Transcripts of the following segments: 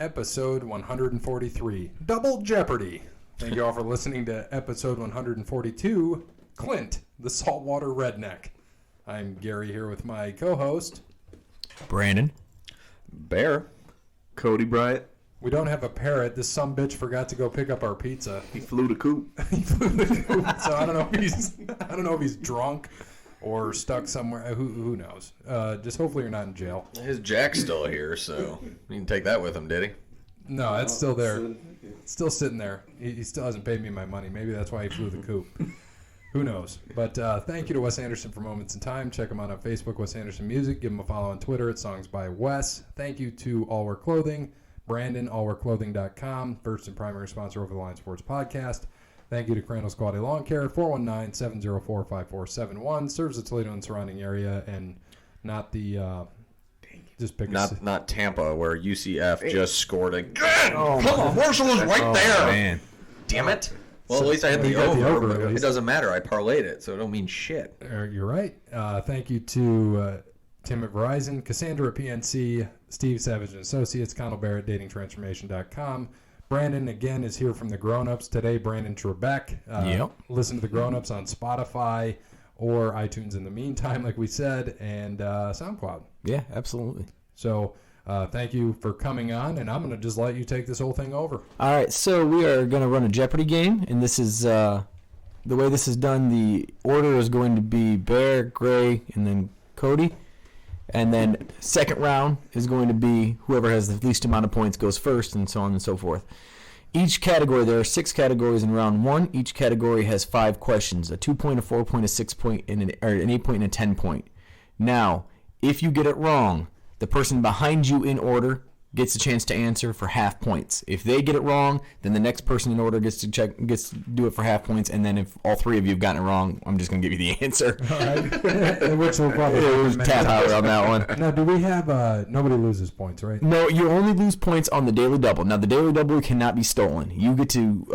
episode 143, Double Jeopardy. Thank you all for listening to episode 142, Clint, the Saltwater Redneck. I'm Gary here with my co-host, Brandon. Bear. Cody Bryant. We don't have a Parrot. This sumbitch forgot to go pick up our pizza. He flew the coop. So I don't know if he's drunk or stuck somewhere. Who knows? Just hopefully you're not in jail. His jack's still here, so you can take that with him, did he? No, it's still there. It's still sitting there. He still hasn't paid me my money. Maybe that's why he flew the coop. Who knows? But thank you to Wes Anderson for Moments in Time. Check him out on Facebook, Wes Anderson Music. Give him a follow on Twitter at Songs by Wes. Thank you to All Wear Clothing, Brandon, allwearclothing.com, first and primary sponsor of the Line Sports Podcast. Thank you to Crandall's Quality Lawn Care, 419-704-5471. Serves the Toledo and surrounding area, and not the just pick not Tampa, where UCF just scored again. Oh, come on, Marshall is right there. Man. Damn it. Well, at least I had the over. But it doesn't matter. I parlayed it, so it don't mean shit. You're right. Thank you to Tim at Verizon, Cassandra at PNC, Steve Savage and Associates, Connell Barrett, datingtransformation.com. Brandon, again, is here from the Grown Ups today. Brandon Trebek. Yep. Listen to the Grown Ups on Spotify or iTunes in the meantime, like we said, and SoundCloud. Yeah, absolutely. So thank you for coming on, and I'm going to just let you take this whole thing over. All right, so we are going to run a Jeopardy game, and this is the way this is done. The order is going to be Bear, Gray, and then Cody. And then second round is going to be whoever has the least amount of points goes first, and so on and so forth. Each category, there are 6 categories in round 1. Each category has 5 questions, a 2-point, a 4-point, a 6-point, and an 8-point, and a 10-point. Now, if you get it wrong, the person behind you in order gets a chance to answer for half points. If they get it wrong, then the next person in order gets to do it for half points, and then if all 3 of you have gotten it wrong, I'm just going to give you the answer. All right. Which will probably tap out on that one. Now, do we have nobody loses points, right? No, you only lose points on the Daily Double. Now, the Daily Double cannot be stolen. You get to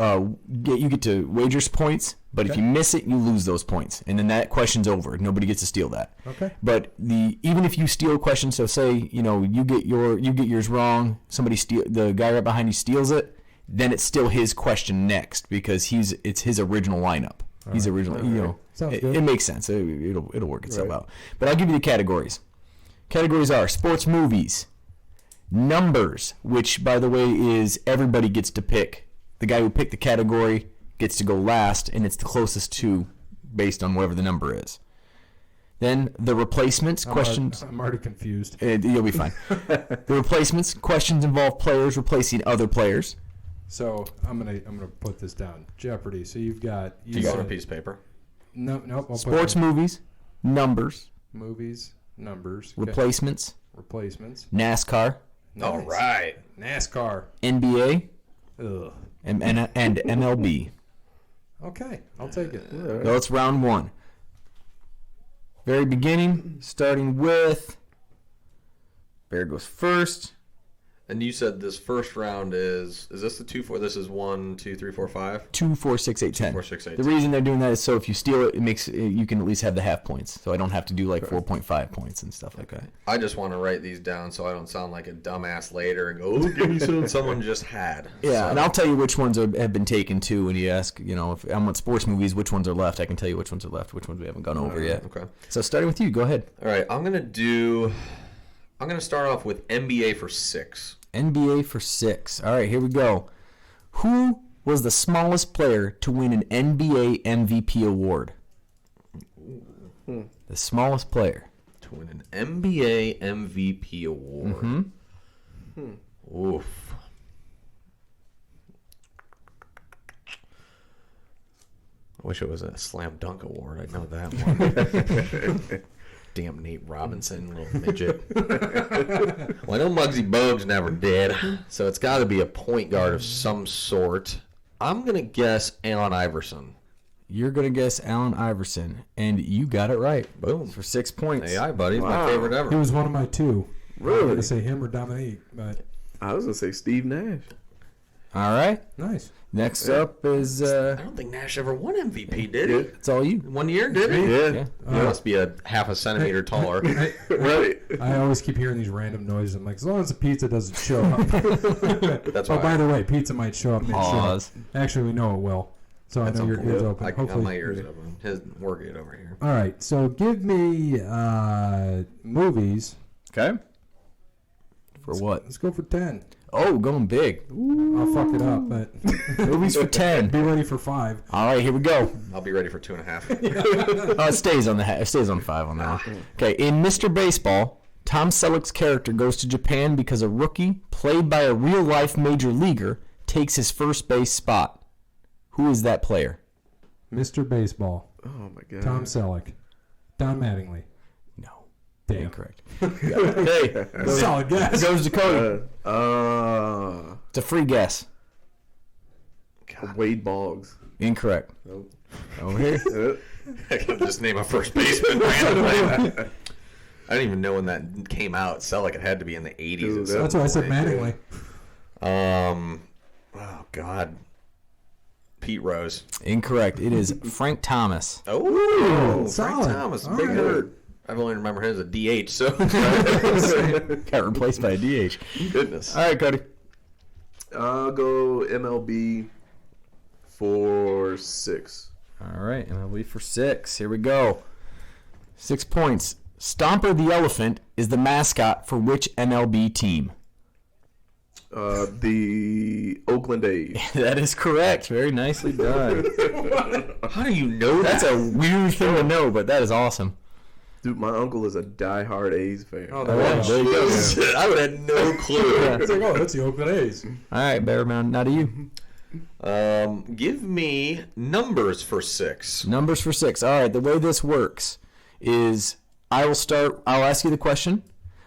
wager points, but if you miss it, you lose those points, and then that question's over. Nobody gets to steal that. Okay. But even if you steal a question, so say you get yours wrong, the guy right behind you steals it, then it's still his question next because it's his original lineup. He's originally it makes sense. It'll work itself out. But I'll give you the categories. Categories are sports movies, numbers, which by the way is everybody gets to pick. The guy who picked the category gets to go last, and it's the closest to based on whatever the number is. Then the replacements questions. I'm already confused. You'll be fine. The replacements questions involve players replacing other players. So I'm gonna put this down. Jeopardy. So you've got You got a piece of paper. Nope. Sports movies, numbers, movies, numbers, replacements, NASCAR. Nice. All right. NASCAR. NBA. Ugh. And MLB. Okay, I'll take it. So it's round 1. Very beginning, starting with Bear goes first. And you said this first round is this the 2-4? This is 1, 2, 3, 4, 5? 2, 4, 6, 8, 10. 4, 6, 8, the 10. reason they're doing that is so if you steal it, you can at least have the half points. So I don't have to do like 4.5 points and stuff like that. I just want to write these down so I don't sound like a dumbass later and go, oh, give me some someone just had. Yeah, so. And I'll tell you which ones have been taken too. When you ask, if I'm on sports movies, which ones are left, I can tell you which ones are left, which ones we haven't gone over yet. Okay. So starting with you, go ahead. All right, I'm gonna start off with NBA for 6. NBA for 6. All right, here we go. Who was the smallest player to win an NBA MVP award? The smallest player to win an NBA MVP award. Mm-hmm. Oof. I wish it was a slam dunk award. I'd know that one. Damn Nate Robinson, little midget. Well, I know Muggsy Bogues never did, so it's got to be a point guard of some sort. I'm going to guess Allen Iverson. You're going to guess Allen Iverson, and you got it right. Boom. For 6 points. AI, buddy. He's my favorite ever. He was one of my 2. Really? I was going to say him or Dominique, but I was going to say Steve Nash. All right. Nice. Next up is I don't think Nash ever won MVP, did he? it's all you. 1 year, did he? Yeah. He must be a half a centimeter taller. Right. I always keep hearing these random noises. I'm like, as long as the pizza doesn't show up. That's Oh, why. by the way, pizza might show up. Pause. Actually, we know it will. So I know your ears open. I Hopefully, got my ears open. His work it over here. All right. So give me movies. Okay. For what? Let's go for 10. Oh, going big. I'll fuck it up, but Movies for 10. be ready for 5. All right, here we go. I'll be ready for 2.5. It stays on it stays on 5 on that one. Okay, in Mr. Baseball, Tom Selleck's character goes to Japan because a rookie, played by a real-life major leaguer, takes his first base spot. Who is that player? Mr. Baseball. Oh my god. Tom Selleck. Don Mattingly. No. Damn. Incorrect. Okay. Solid guess. Goes to Cody. It's a free guess. Wade Boggs. Incorrect. Nope. Over here. I can just name a first baseman randomly. I didn't even know when that came out. It felt like it had to be in the 80s. Dude, at some That's why I said point. Mattingly. Oh, God. Pete Rose. Incorrect. It is Frank Thomas. Oh, Frank solid. Thomas. All Big right. hurt. I've only remember him as a DH, so. Got replaced by a DH. Goodness. All right, Cody. I'll go MLB for 6. All right, MLB for 6. Here we go. 6 points. Stomper the Elephant is the mascot for which MLB team? The Oakland A's. That is correct. Very nicely done. How do you know That's that? a weird thing to know, but that is awesome. Dude, my uncle is a diehard A's fan. Oh, All right, there you go. I would have no clue. It's like, oh, that's the Oakland A's. All right, Bearman, now to you. Give me numbers for 6. Numbers for 6. All right, the way this works is I'll ask you the question.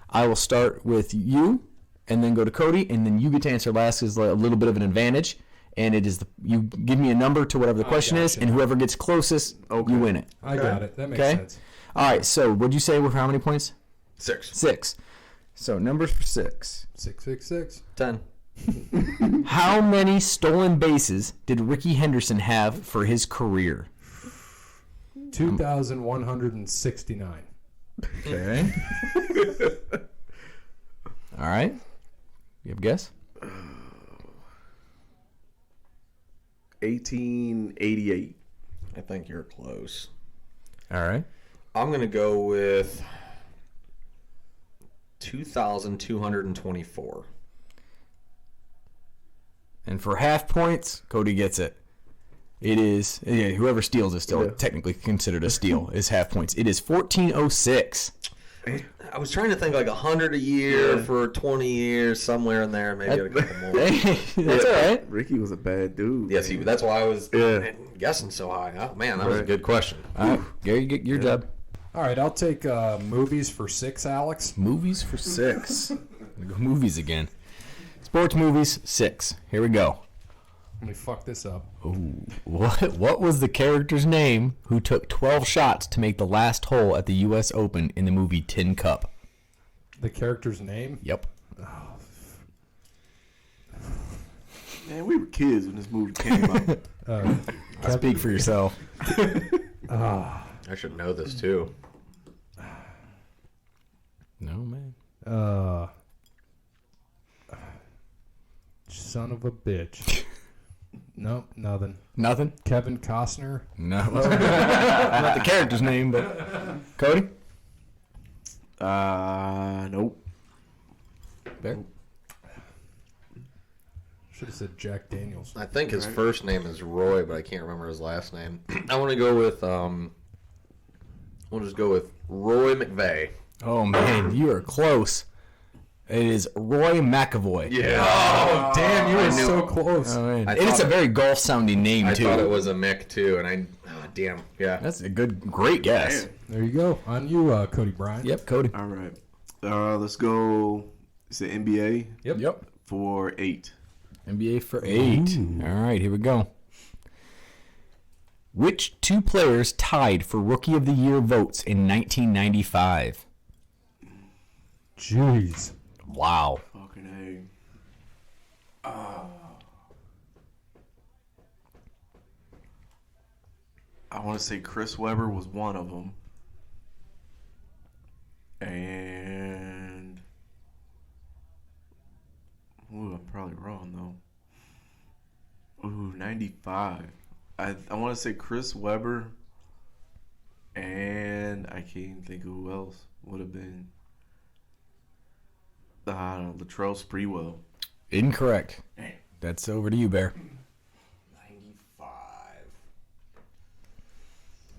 I will start with you and then go to Cody, and then you get to answer last is a little bit of an advantage. And it is you give me a number to whatever the question is, gotcha. and whoever gets closest, you win it. I got it. That makes Okay. sense. All right, so what'd you say were how many points? 6. 6. So numbers for 6. 666. 10. How many stolen bases did Ricky Henderson have for his career? 2,169. Okay. All right. You have a guess? 1888. I think you're close. All right. I'm going to go with 2,224. And for half points, Cody gets it. It is whoever steals is still technically considered a steal. Is half points. It is 1406. I was trying to think like 100 a year for 20 years, somewhere in there, maybe a couple more. That's all right. Ricky was a bad dude. Yes, that's why I was Yeah. guessing so high. Oh, man, that was a good question. All right, Gary, you get your job. All right, I'll take movies for 6, Alex. Movies for 6. We go movies again. Sports movies 6. Here we go. Let me fuck this up. Ooh. What was the character's name who took 12 shots to make the last hole at the U.S. Open in the movie Tin Cup? The character's name? Yep. Man, we were kids when this movie came out. Speak for yourself. I should know this, too. No, man. Son of a bitch. Nope, nothing. Nothing? Kevin Costner. No. Not the character's name, but... Cody? Nope. Bear? Should have said Jack Daniels. I think his first name is Roy, but I can't remember his last name. I want to go with, we'll just go with Roy McVeigh. Oh, man, you are close. It is Roy McAvoy. Yeah. Oh, damn, you were knew so it. close. Oh, man. I And it's a thought- very golf-sounding name, I too. thought it was a Mick, too, and damn, yeah. That's a great guess. There you go. On you, Cody Bryant. Yep, Cody. All right. Let's go. It's the NBA Yep. for 8. NBA for 8. All right, here we go. Which 2 players tied for Rookie of the Year votes in 1995? Jeez. Wow. Fucking A. I want to say Chris Webber was one of them. And... Ooh, I'm probably wrong, though. Ooh, 95. I want to say Chris Webber. And I can't even think of who else would have been. I don't know, Latrell Sprewell. Incorrect. That's over to you, Bear. 95.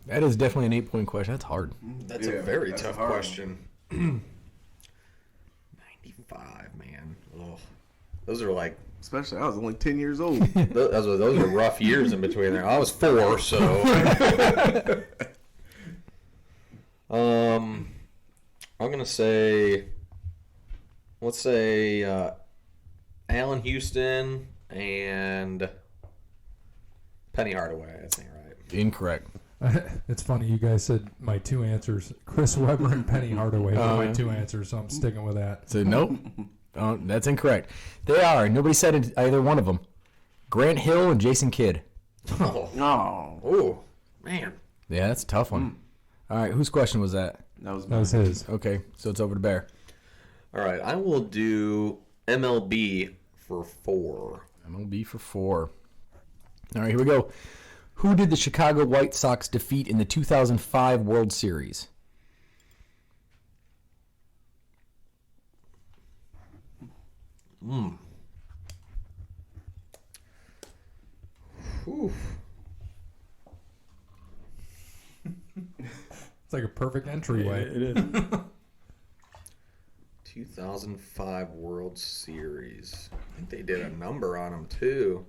That is definitely an 8-point question. That's hard. That's a very tough question. 95, man. Ugh. Those are like... Especially, I was only 10 years old. those are rough years in between there. I was 4, so... I'm gonna say, let's say Allen Houston and Penny Hardaway. That's not right. Incorrect. It's funny, you guys said my two answers. Chris Webber and Penny Hardaway were my two answers, so I'm sticking with that. So nope. That's incorrect. They are. Nobody said it, either one of them. Grant Hill and Jason Kidd. Oh, man. Yeah, that's a tough one. All right, whose question was that? That was his. Okay, so it's over to Bear. All right, I will do MLB for 4. MLB for 4. All right, here we go. Who did the Chicago White Sox defeat in the 2005 World Series? Oof. It's like a perfect entryway. It is. 2005 World Series. I think they did a number on them, too.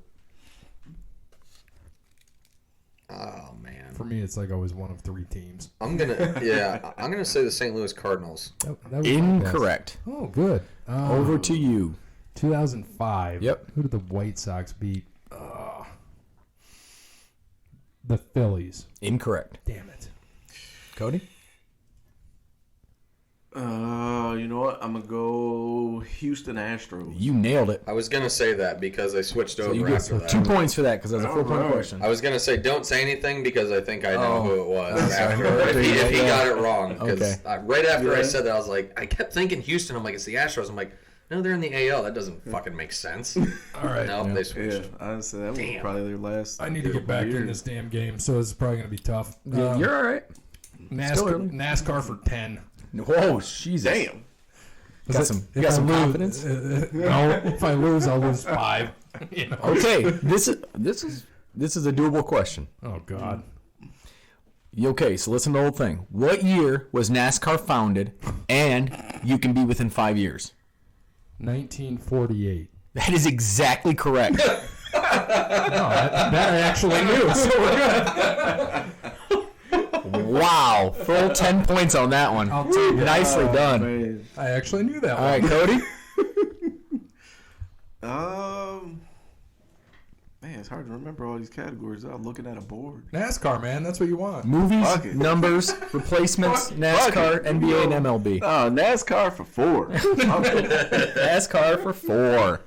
Oh, man. For me, it's like always one of 3 teams. I'm going to say the St. Louis Cardinals. That was Incorrect. Oh, good. Over to you. 2005. Yep. Who did the White Sox beat? The Phillies. Incorrect. Damn it. Cody? You know what? I'm going to go Houston Astros. You nailed it. I was going to say that because I switched over after that. 2 points for that because that's a 4-point question. I was going to say don't say anything because I think I know who it was. After, if he got it wrong. Okay. Right after I said that, I was like, I kept thinking Houston. I'm like, it's the Astros. I'm like, no, they're in the AL. That doesn't fucking make sense. All right. No, they switched. Yeah, I would say that was probably their last. I need to get back in this damn game, so it's probably going to be tough. You're all right. NASCAR for 10. Whoa, Jesus. Damn. Got some confidence? No, if I lose, I'll lose 5. You know? Okay, this is a doable question. Oh, God. Okay, so listen to the whole thing. What year was NASCAR founded, and you can be within 5 years? 1948. That is exactly correct. No, that I actually knew, so we're good. Wow, full 10 points on that one. I'll take it. Nicely done. Man. I actually knew that All one. right, Cody? Man, it's hard to remember all these categories without looking at a board. NASCAR, man, that's what you want. Movies, Fuck it. numbers, replacements, NASCAR, NBA, and MLB. Oh, NASCAR for 4. NASCAR for 4.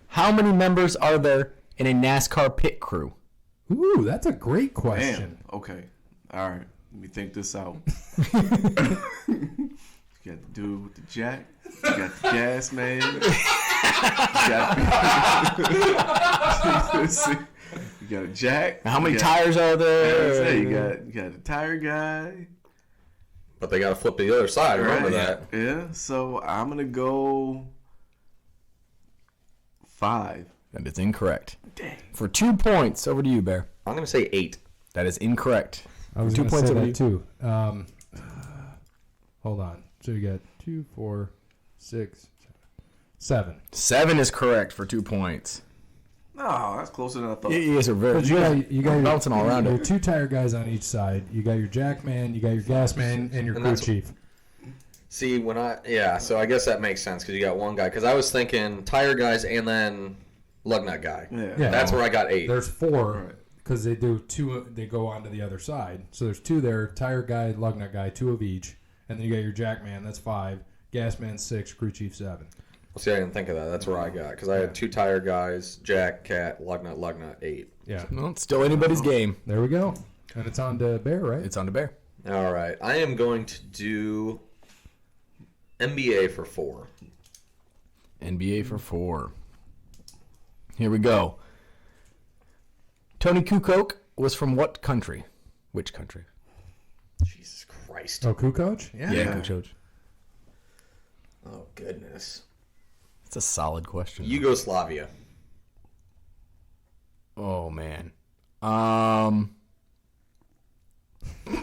How many members are there in a NASCAR pit crew? Ooh, that's a great question. Damn. Okay. All right. Let me think this out. You got the dude with the jack. You got the gas man. You got a jack. How many tires are there? You got a tire guy. But they got to flip to the other side. Remember that. Yeah. So I'm gonna go 5. That is incorrect. Dang. For 2 points, over to you, Bear. I'm going to say 8. That is incorrect. I was 2 going to points say over that too. Hold on. So you got 2, 4, 6, 7. 7 is correct for 2 points. No, that's closer than I thought. You guys are very You got bouncing all around your it. 2 tire guys on each side. You got your jack man, you got your gas man, and your crew chief. See, so I guess that makes sense because you got one guy. Because I was thinking tire guys and then lug nut guy. Yeah. That's where I got 8. There's 4 because they do 2. They go on to the other side. So there's 2 there: tire guy, lug nut guy, 2 of each, and then you got your jack man. That's 5. Gas man 6. Crew chief 7. Well, see, I didn't think of that. That's where I got because I had 2 tire guys, jack, cat, lug nut, 8. Yeah. Well, it's still anybody's game. There we go. And it's on to Bear, right? It's on to Bear. All right. I am going to do NBA for 4. NBA for 4. Here we go. Tony Kukoc was from what country? Which country? Jesus Christ. Oh, Kukoc? Yeah. Kukoc. Oh, goodness. It's a solid question. Yugoslavia. Oh, man.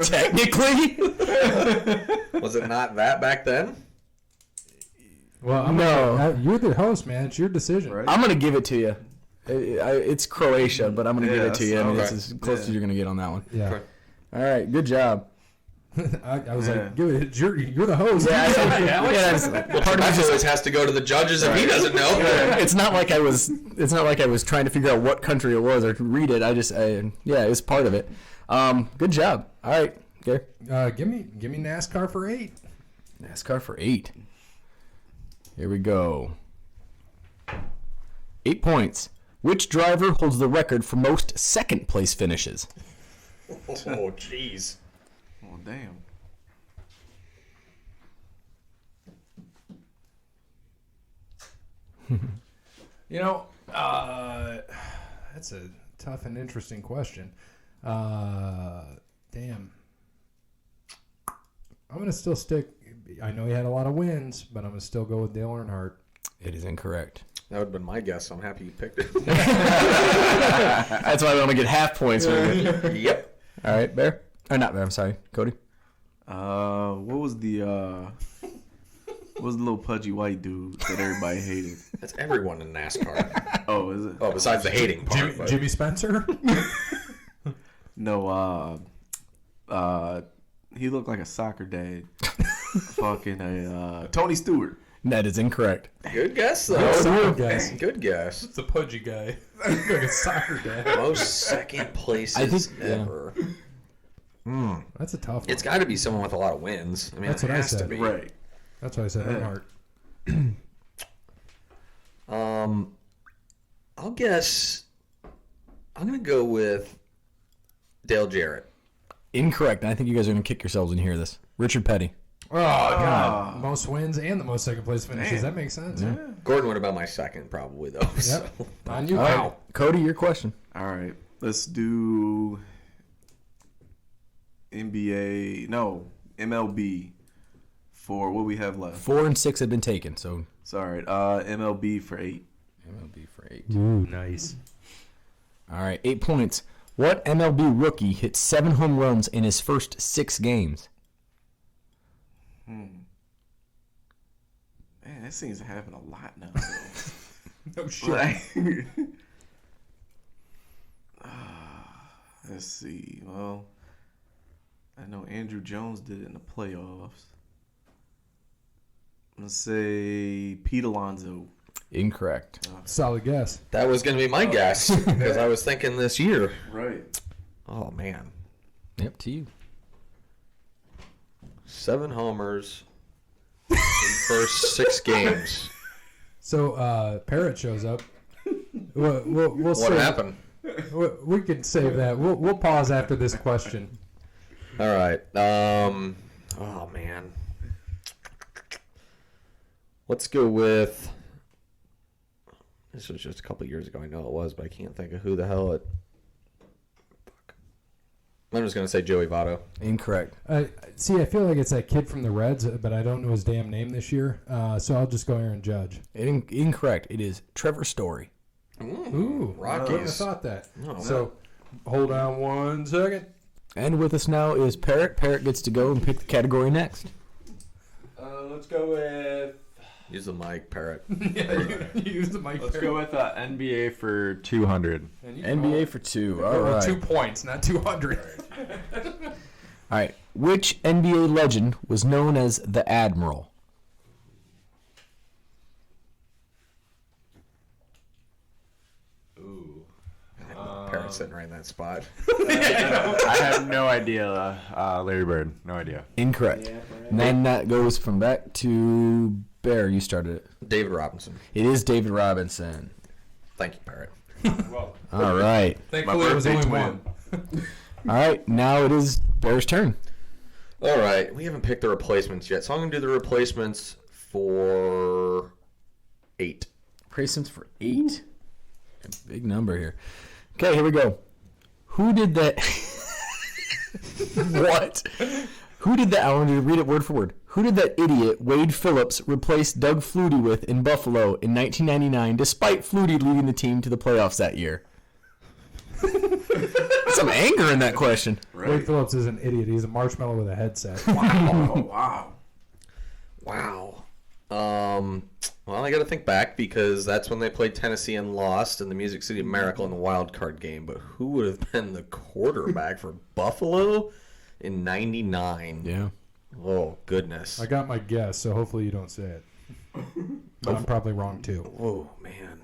Technically? Was it not that back then? Well, you're the host, man. It's your decision. Right? I'm going to give it to you. It's Croatia, but I'm going to give it to you. I mean, okay. it's as close as you're going to get on that one. Yeah. Okay. All right, good job. I was like, give it. You're the host. Part of it always has to go to the judges, and he doesn't know. It's not like I was trying to figure out what country it was or to read it. It's part of it. Good job. All right, Gary. Give me NASCAR for 8. NASCAR for 8. Here we go. 8 points. Which driver holds the record for most second place finishes? Oh, jeez. Oh, damn. That's a tough and interesting question. Damn. I'm going to still stick. I know he had a lot of wins, but I'm going to still go with Dale Earnhardt. It is incorrect. That would have been my guess. I'm happy you picked it. That's why I only get half points. Yep. All right, Bear. Or not Bear, I'm sorry. Cody? What was the little pudgy white dude that everybody hated? That's everyone in NASCAR. Oh, is it? Oh, besides the hating part. but- Jimmy Spencer? No, he looked like a soccer dad. Fucking Tony Stewart. That is incorrect. Good guess, though. Good guess. Good guess. It's a pudgy guy. Like a soccer dad. Most second places I think- ever. That's a tough one. It's got to be someone with a lot of wins. I mean, That's it what I has to said. be. Right. That's why I said Earnhardt. I'll guess. I'm gonna go with Dale Jarrett. Incorrect. I think you guys are going to kick yourselves when you hear this. Richard Petty. Oh, God. Most wins and the most second place finishes. Man. That makes sense. Yeah. Gordon would have been my second, probably though. So. Yep. On you. Wow. Cody, your question. All right. Let's do NBA. No, MLB for what we have left. 4 and 6 have been taken, so Sorry. MLB for 8. MLB for 8. Ooh, nice. All right, 8 points. What MLB rookie hit 7 home runs in his first 6 games? Man, that seems to happen a lot now. No shit. Like, let's see. Well, I know Andrew Jones did it in the playoffs. I'm going to say Pete Alonso. Incorrect. Solid guess. That was gonna be my guess because I was thinking this year. Right. Oh man, Yep, to you. 7 homers in first 6 games. So Parrot shows up. We'll What save, happened? We can save that. We'll pause after this question. All right. Oh man. Let's go with. This was just a couple years ago. I know it was, but I can't think of who the hell it. Fuck. I'm just gonna say Joey Votto. Incorrect. See, I feel like it's that kid from the Reds, but I don't know his damn name this year. So I'll just go Aaron Judge. Incorrect. It is Trevor Story. Ooh, I wouldn't have Rockies. thought that. Oh, So hold on 1 second. And with us now is Parrot. Parrot gets to go and pick the category next. Let's go with. Use the mic, Parrot. Yeah, you use the mic. Let's go with NBA for 200. NBA for 2. All Well, right. 2 points, not 200. All right. Which NBA legend was known as the Admiral? Parrot sitting right in that spot. I have no idea. Larry Bird. No idea. Incorrect. And then that goes from back to Bear. You started it. David Robinson. It is David Robinson. Thank you, Parrot. All right. Thankfully, it was only birthday one. All right, now it is Bear's turn. All right, we haven't picked the replacements yet, so I'm going to do the replacements for 8. Replacements for 8. A big number here. Okay, here we go. Who did that? What? Who did that? I want you to read it word for word. Who did that idiot Wade Phillips replace Doug Flutie with in Buffalo in 1999, despite Flutie leading the team to the playoffs that year? Some anger in that question. Right. Wade Phillips is an idiot. He's a marshmallow with a headset. Wow. Wow. Well, I got to think back because that's when they played Tennessee and lost in the Music City Miracle in the wild card game. But who would have been the quarterback for Buffalo in '99? Yeah. Oh, goodness. I got my guess, so hopefully you don't say it. But I'm probably wrong too. Oh, man.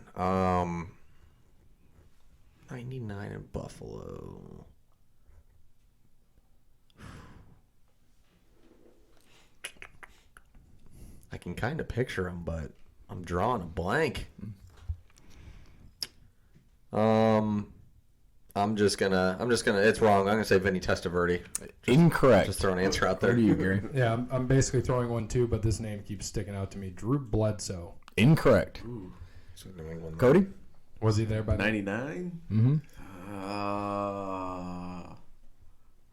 99 in Buffalo. I can kind of picture him, but I'm drawing a blank. I'm just gonna. It's wrong. I'm gonna say Vinny Testaverde. Incorrect. Just throw an answer out What there. are you, Gary? Yeah, I'm basically throwing one too, but this name keeps sticking out to me. Drew Bledsoe. Incorrect. So New England. Cody? Was he there by then? 99? Mm-hmm.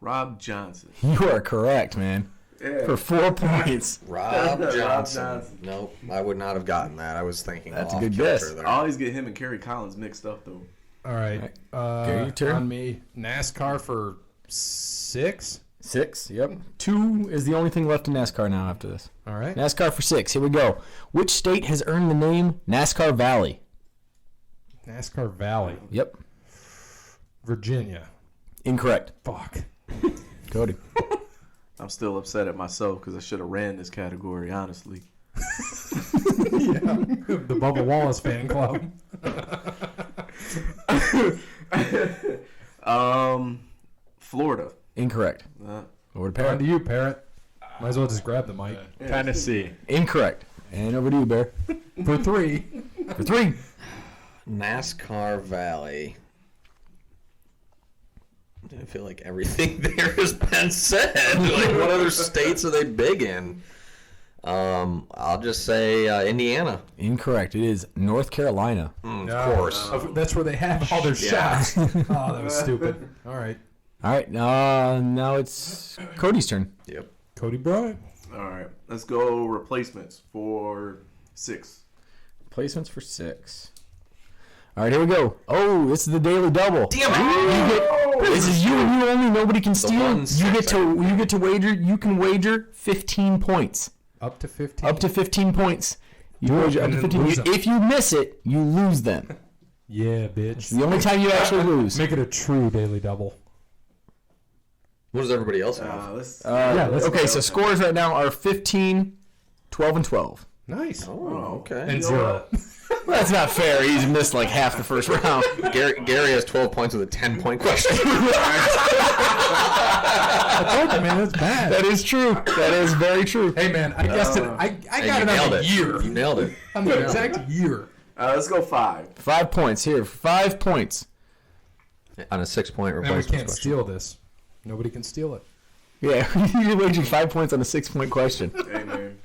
Rob Johnson. You are correct, man. Yeah. For 4 points. Rob Rob Johnson. Johnson. Nope, I would not have gotten that. I was thinking. That's a off good kilter guess. there. I always get him and Kerry Collins mixed up, though. All right. Gary, your turn. On me. NASCAR for 6. 6, yep. 2 is the only thing left in NASCAR now after this. All right. NASCAR for 6. Here we go. Which state has earned the name NASCAR Valley? NASCAR Valley. Yep. Virginia. Incorrect. Fuck. Cody. I'm still upset at myself because I should have ran this category, honestly. Yeah. The Bubba Wallace fan club. Florida. Incorrect. Over to On Parrot. to you, Parrot. Might as well just grab the mic. Tennessee. Incorrect. And over to you, Bear. For 3. For 3. NASCAR Valley. I feel like everything there has been said. Like, what other states are they big in? I'll just say Indiana. Incorrect. It is North Carolina. Of course. That's where they have all their Yeah. shots. Oh, that was stupid. All right. All right. Now it's Cody's turn. Yep. Cody Bryant. All right. Let's go replacements for 6. Placements for 6. All right, here we go. Oh, this is the daily double. Damn it! This is you and you only. Nobody can steal. one You six, get to wager. You can wager 15 points. Up to 15. Up to 15 points. You Do it wager up and to then 15. lose them. If you miss it, you lose them. Yeah, bitch. The only time you actually lose. Make it a true daily double. What does everybody else have? Let's Okay, so scores right now are 15, 12, and 12. Nice. Oh, okay. And 0. That's not fair. He's missed like half the first round. Gary has 12 points with a 10-point question. I told you, man, that's bad. That is true. That is very true. Hey, man, I guessed it. I got it on the year. You nailed it. On the exact year. let's go 5. 5 points here. 5 points. On a 6-point And we replacement can't question. steal this. Nobody can steal it. Yeah, you wagered 5 points on a 6-point question. Hey, man.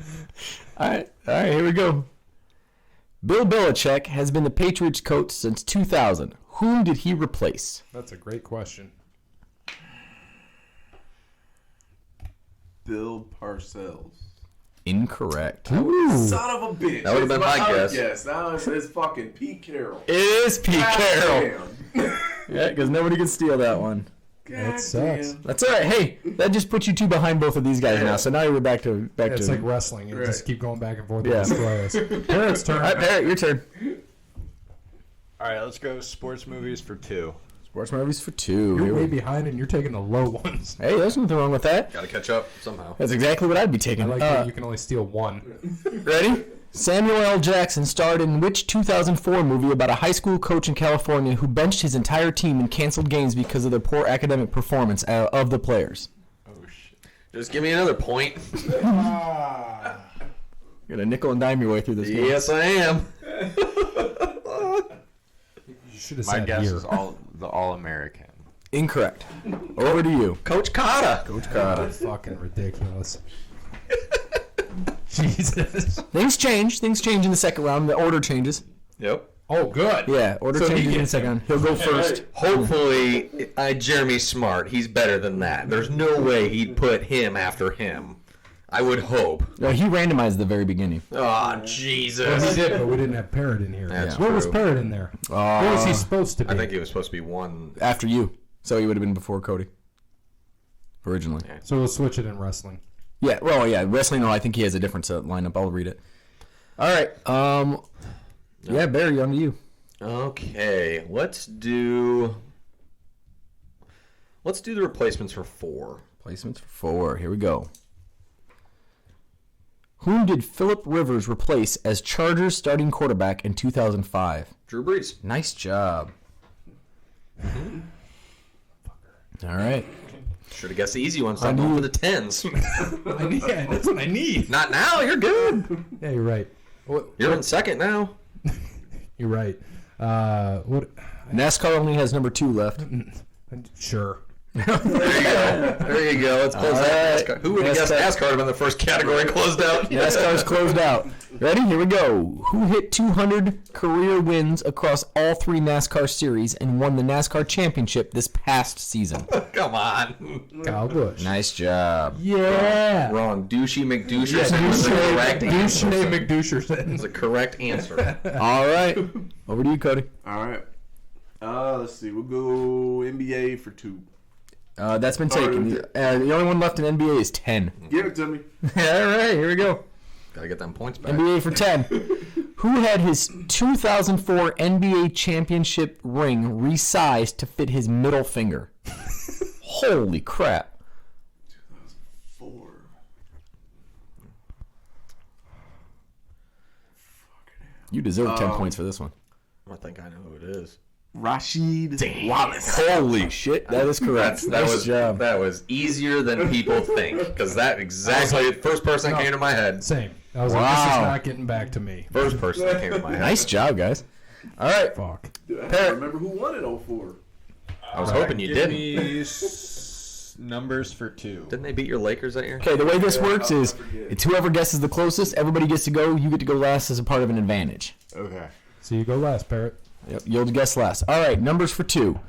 All right, here we go. Bill Belichick has been the Patriots coach since 2000. Whom did he replace? That's a great question. Bill Parcells. Incorrect. Son of a bitch. That would've been my guess. Yes, now it's fucking Pete Carroll. It is Pete Carroll. Damn. Yeah, because nobody can steal that one. That sucks. damn. That's all right. Hey, that just puts you 2 behind both of these guys now. So now you're back to It's like wrestling. You just Right. keep going back and forth. Yeah. Yeah. Destroy us. Parrot's turn. All right, Barrett, your turn. All right, let's go sports movies for 2. Sports movies for 2. You're Here way we- behind and you're taking the low ones. Hey, there's nothing wrong with that. Got to catch up somehow. That's exactly what I'd be taking. I like that you can only steal one. Ready? Samuel L. Jackson starred in which 2004 movie about a high school coach in California who benched his entire team and canceled games because of their poor academic performance of the players? Oh, shit. Just give me another point. You're gonna nickel and dime your way through this game. Yes, I am. You should have My said guess here. is the All-American. Incorrect. Over to you. Coach Kode. Coach Kode. That's fucking ridiculous. Jesus. Things change in the second round. The order changes. Yep. Oh, good. Yeah, order So he changes in the gets second round. He'll go first. Hopefully, Jeremy's smart. He's better than that. There's no way he'd put him after him. I would hope. No, he randomized the very beginning. Oh, Well, he Jesus. did, but we didn't have Parrot in here. That's What was true. Parrot in there? What was he supposed to be? I think he was supposed to be one. After you. So he would have been before Cody. Originally. So we'll switch it in wrestling. Yeah, well, yeah. Wrestling, no, I think he has a different lineup. I'll read it. All right. Yeah, Barry, on to you. Okay, let's do the replacements for 4. Placements for 4. Here we go. Whom did Phillip Rivers replace as Chargers starting quarterback in 2005? Drew Brees. Nice job. All right. Should have guessed the easy one. So I'm going for the 10s. Yeah, that's what I need. Not now. You're good. Yeah, you're right. You're in second now. You're right. What? NASCAR only has number 2 left. Sure. There you go. Let's close that. NASCAR. Who would have guessed NASCAR would have been the first category closed out? NASCAR's closed out. Ready? Here we go. Who hit 200 career wins across all 3 NASCAR series and won the NASCAR championship this past season? Come on. Kyle Busch. Nice job. Yeah. Wrong. Douchey McDoucherson was the correct answer. Douche McDoucherson. Was the correct answer. All right. Over to you, Cody. All right. Let's see. We'll go NBA for 2. That's been taken. The only one left in NBA is 10. Give it to me. All right, here we go. Gotta get them points back. NBA for 10. Who had his 2004 NBA championship ring resized to fit his middle finger? Holy crap. 2004. You deserve 10 points for this one. I think I know who it is. Rashid Wallace. Holy shit, that is correct. Nice job. That was easier than people think, because that exactly the first person that came to my head. Same. I was like, this is not getting back to me. First person that came to my head. Nice job, guys. All right. Fuck. I don't remember who won it 04. I was hoping you didn't. Numbers for 2. Didn't they beat your Lakers that year? Okay, the way this works is it's whoever guesses the closest, everybody gets to go. You get to go last as a part of an advantage. Okay. So you go last, Parrot. Yep, you'll guess last. All right, numbers for 2.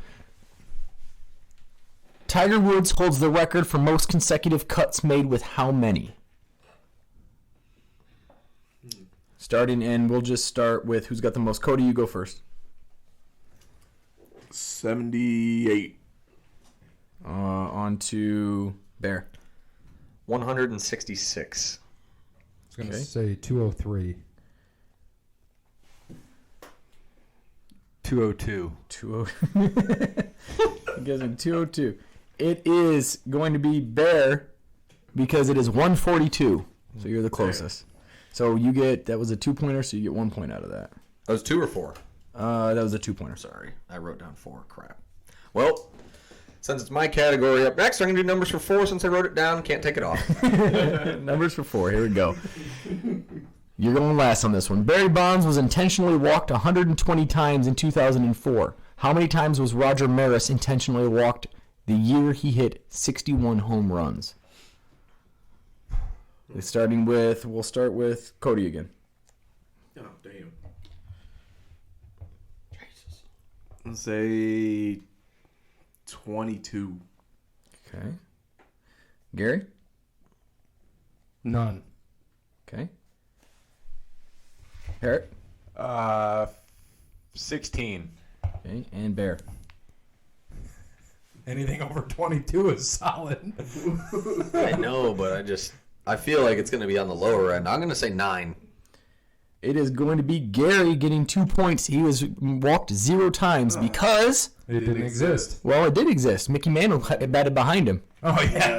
Tiger Woods holds the record for most consecutive cuts made with how many? Starting, and we'll just start with who's got the most. Cody, you go first. 78. On to Bear. 166. I was going to Okay. say 203. 202. 20. I'm guessing 202. It is going to be Bear because it is 142. So you're the closest. So you get, that was a 2-pointer, so you get 1 point out of that. That was 2 or 4? That was a 2-pointer. Sorry, I wrote down 4. Crap. Well, since it's my category up next, I'm going to do numbers for 4 since I wrote it down. Can't take it off. Numbers for 4. Here we go. You're going last on this one. Barry Bonds was intentionally walked 120 times in 2004. How many times was Roger Maris intentionally walked the year he hit 61 home runs? We'll start with Cody again. Oh, damn. Jesus. Let's say 22. Okay. Gary? None. Okay. Parrot? 16. Okay. And Bear? Anything over 22 is solid. I know, but I feel like it's going to be on the lower end. I'm going to say 9. It is going to be Gary getting 2 points. He was walked 0 times because... It didn't exist. Well, it did exist. Mickey Mantle batted behind him. Oh, yeah.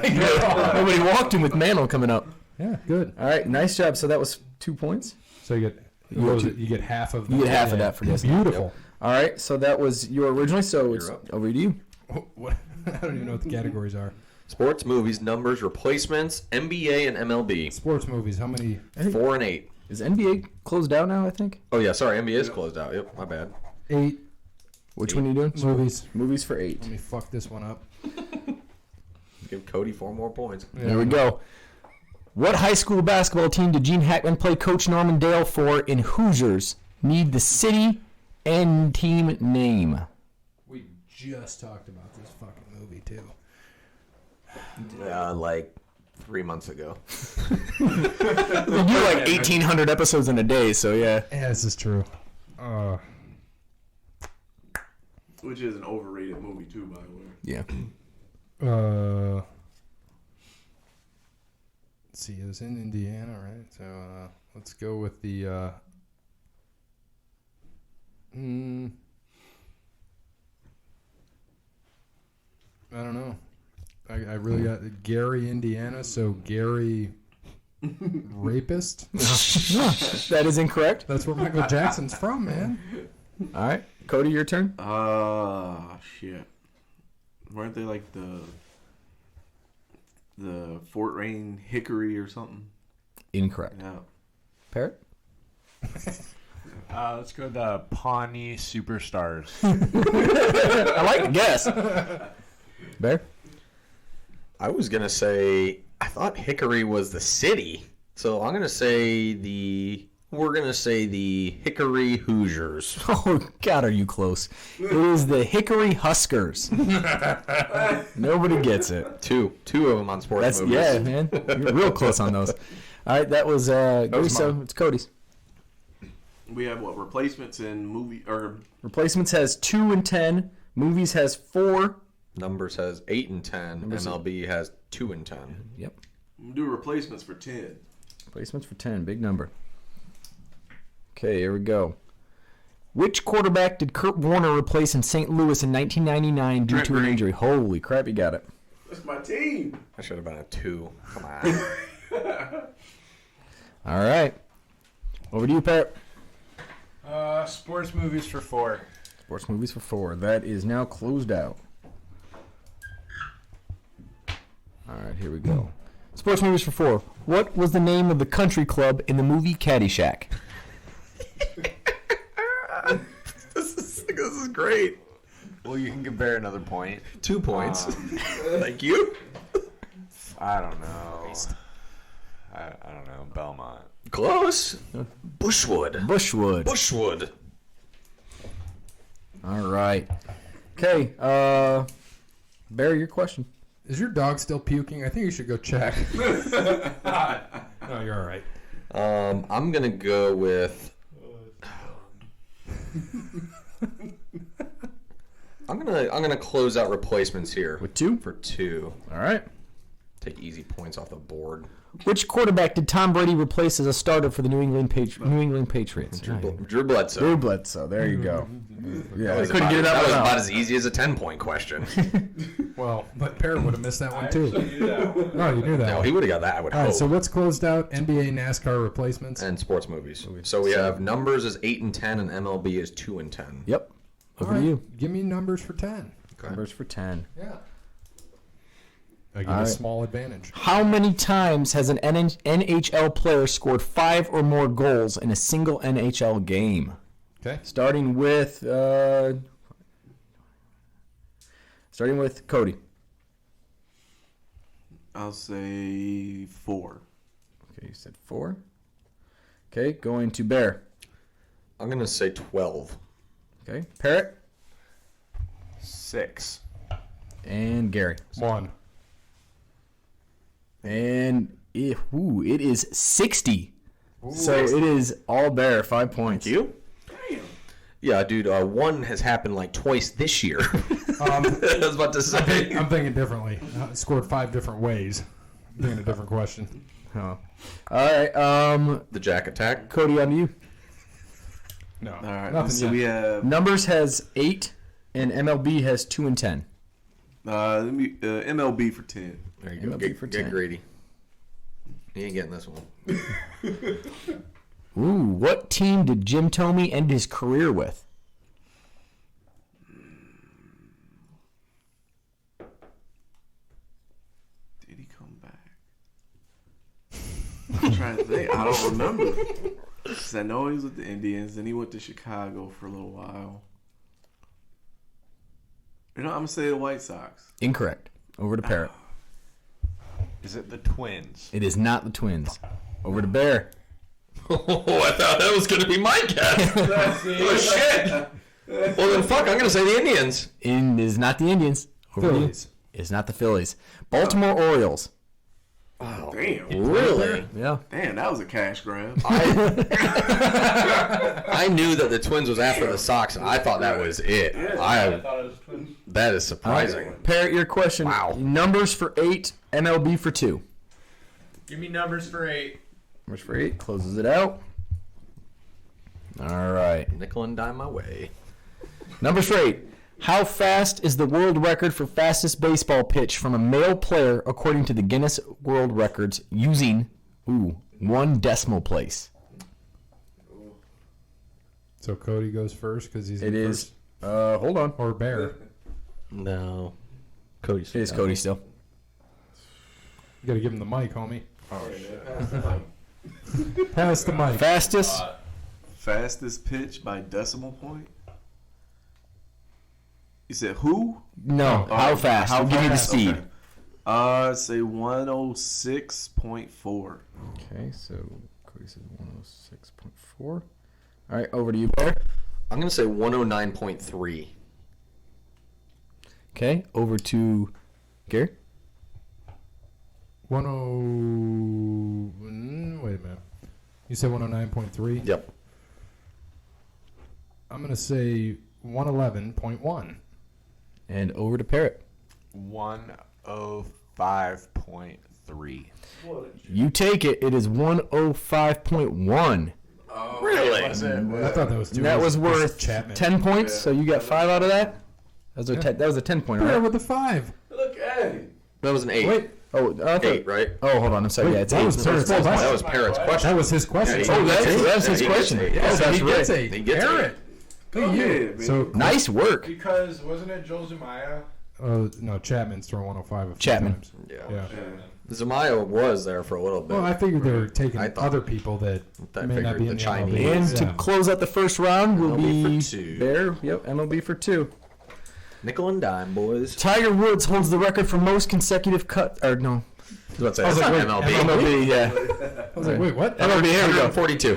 Nobody walked him with Mantle coming up. Yeah, good. All right, nice job. So that was 2 points. So you get half of that. You get half of that for guessing. Beautiful. All right, so that was your originally. So it's up. over to you. What? I don't even know what the categories are. Sports, movies, numbers, replacements, NBA, and MLB. Sports movies, how many? 4 and 8. Is NBA closed out now? I think. Oh, yeah, sorry. NBA is closed out. Yep, my bad. 8. Which one are you doing? Movies. Movies for 8. Let me fuck this one up. Give Cody 4 more points. Yeah. There we go. What high school basketball team did Gene Hackman play Coach Norman Dale for in Hoosiers? Need the city and team name. We just talked about this fucking movie, too. Like 3 months ago. We do like 1,800 episodes in a day, so yeah. Yeah, this is true. Which is an overrated movie too, by the way. Yeah. Let's see, it was in Indiana, right? So let's go with the. I don't know. I really got Gary, Indiana. So Gary, rapist. That is incorrect. That's where Michael Jackson's from, man. All right. Cody, your turn. Shit. Weren't they like the Fort Wayne Hickory or something? Incorrect. Yeah. Parrot? Let's go the Pawnee Superstars. I like the guess. Bear? I was going to say, I thought Hickory was the city. So I'm going to say we're going to say the Hickory Hoosiers. Oh, God, are you close? It is the Hickory Huskers. Nobody gets it. Two of them on sports movies. Yeah, man. You're real close on those. All right, that was so it's Cody's. We have what, replacements in movie or Replacements has 2 and 10. Movies has 4. Numbers has 8 and 10. MLB has 2 and 10. Yep. we'll do replacements for 10. Replacements for 10. Big number. Okay, here we go. Which quarterback did Kurt Warner replace in St. Louis in 1999 due to an injury? Holy crap, you got it. That's my team. I should have been a 2. Come on. All right. Over to you, Pat. Sports movies for 4. Sports movies for 4. That is now closed out. All right, here we go. Sports movies for 4. What was the name of the country club in the movie Caddyshack? This is great. Well, you can compare another point. 2 points. Thank you. I don't know. I don't know. Belmont. Close. Bushwood. Bushwood. All right. Okay. Barry, your question. Is your dog still puking? I think you should go check. No, you're all right. I'm gonna go with. I'm gonna close out replacements here With 2? for 2. All right. Take easy points off the board. Which quarterback did Tom Brady replace as a starter for the New England Patriots? Drew Bledsoe. Drew Bledsoe. There you go. Yeah, I was couldn't about, get it out that was without. about as easy as a 10-point question. Well, but Parrot would have missed that one too. No, you knew that. No, one. he would have got that. I would All hope. right, so what's closed out? NBA, NASCAR replacements. And sports movies. So we have numbers is 8 and 10, and MLB is 2 and 10. Yep. All Over to right, you. give me numbers for 10. Okay. Numbers for 10. Yeah. I give All you a right. small advantage. How many times has an NHL player scored 5 or more goals in a single NHL game? Okay. Starting with Cody. I'll say 4. Okay, you said 4. Okay, going to Bear. I'm gonna say 12. Okay, Parrot 6. and Gary. 1. And it is 60. So it is all Bear, 5 points. You? Yeah, dude. 1 has happened like twice this year. I was about to say. I'm thinking differently. Scored 5 different ways. I'm thinking a different question. Oh. All right, The Jack Attack. Cody, on to you. No. All right. Nothing So yet. we have Numbers has 8, and MLB has 2 and 10. MLB for 10. There you go. MLB for 10. Get greedy. You ain't getting this one. Ooh, what team did Jim Thome end his career with? Did he come back? I'm trying to think. I don't remember. 'Cause I know he was with the Indians, then he went to Chicago for a little while. I'm going to say the White Sox. Incorrect. Over to Parrot. Is it the Twins? It is not the Twins. Over to Bear. Oh, I thought that was going to be my guess. Oh, shit. Well, then fuck, I'm going to say the Indians. It is not the Indians. Over to you. Phillies. It's not the Phillies. Baltimore Orioles. Oh, damn. Really? Yeah. Damn, that was a cash grab. I knew that the Twins was after the Sox, and I thought that was it. I thought it was Twins. That is surprising. Parrot, your question. Wow. Numbers for 8, MLB for 2. Give me numbers for 8. Numbers for 8. Closes it out. All right. Nickel and dime my way. Numbers for 8. How fast is the world record for fastest baseball pitch from a male player according to the Guinness World Records using, 1 decimal place? So Cody goes first because he's It in is. first. Hold on. Or Bear. No. Cody's. It is Cody still. You got to give him the mic, homie. Pass the mic. Fastest. Fastest pitch by decimal point? You said who? No. How fast? How Give me the fast? speed. Okay. Say 106.4. Okay, so Cody said 106.4. All right, over to you, Bear. I'm going to say 109.3. Okay, over to Gary. 10. Wait a minute. You said 109.3? Yep. I'm going to say 111.1. And over to Parrot. 105.3. You take it. It is 105.1. Really? I thought that was too That was easy. worth Chapman. 10 points, so you got 5 out of that? That was a 10-pointer, Bear right? with the 5. Look at it. That was an 8. Wait. Oh, I thought, 8, right? oh, hold on. I'm sorry. Wait, Yeah, it's that 8. was Parrot's That's question. That was Parrot's question. That was his question. Yeah, So Oh, that's his he question. gets 8. Oh, so that's he gets right. 8. He gets Parrot. Look at you. So, Nice work. Because wasn't it Joel Zumaya? no, Chapman's thrown 105 a few Chapman. times. Yeah. Yeah. Zamaya was there for a little bit. Well, I figured they were taking I thought- other people that I may not figured be the in the Chinese. MLB. And to Yeah. close out the first round will MLB be for 2. Bear. Yep, MLB for 2. Nickel and dime, boys. Tiger Woods holds the record for most consecutive cut. Or no, Let's say I was it's like, not wait, MLB. MLB. Yeah, I was like, wait, what? MLB. Here we go. 42.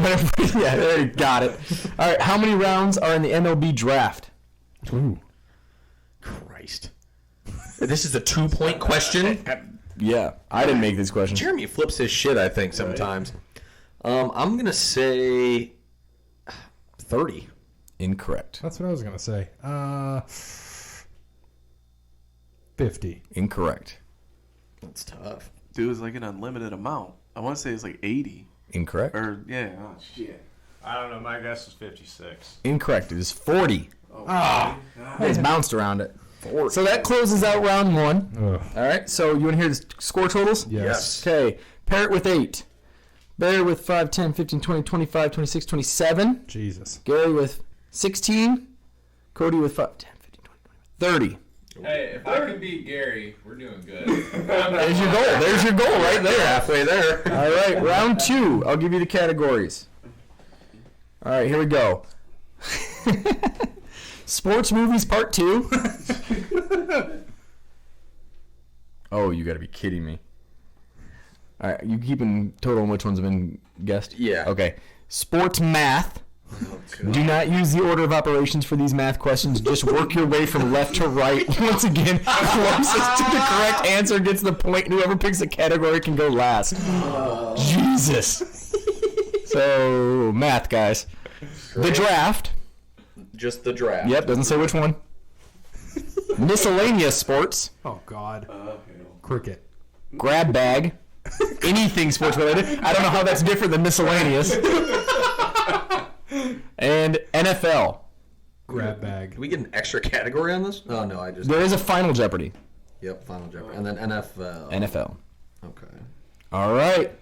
Yeah, there you got it. All right, how many rounds are in the MLB draft? Ooh. Christ. This is a 2-point question. Yeah, I didn't make this question. Jeremy flips his shit, I think, sometimes. I'm going to say 30. Incorrect. That's what I was going to say. 50. Incorrect. That's tough. Dude, it's like an unlimited amount. I want to say it's like 80. Incorrect. Or, yeah. Oh, shit. I don't know. My guess is 56. Incorrect. It is 40. Ah. It's bounced around it. 40. So that closes out round 1. Ugh. All right. So you want to hear the score totals? Yes. Okay. Parrot with 8. Bear with 5, 10, 15, 20, 25, 26, 27. Jesus. Gary with 16. Cody with 5, 10, 15, 20, 30. Hey, if I can beat Gary, we're doing good. There's your goal. There's your goal right there. Halfway there. All right, round 2. I'll give you the categories. All right, here we go. Sports movies part 2. Oh, you got to be kidding me. All right, you keeping total on which ones have been guessed? Yeah. Okay. Sports math. Do not use the order of operations for these math questions. Just work your way from left to right. Once again, closest to the correct answer gets the point, and whoever picks a category can go last. Jesus. So, math, guys. The draft. Just the draft. Yep, doesn't say which one. Miscellaneous sports. Oh, God. Cricket. Grab bag. Anything sports related. I don't know how that's different than miscellaneous. And NFL. Grab bag. Can we get an extra category on this? Oh, no, I just... There is a Final Jeopardy. Yep, Final Jeopardy. And then NFL. NFL. Okay. All right.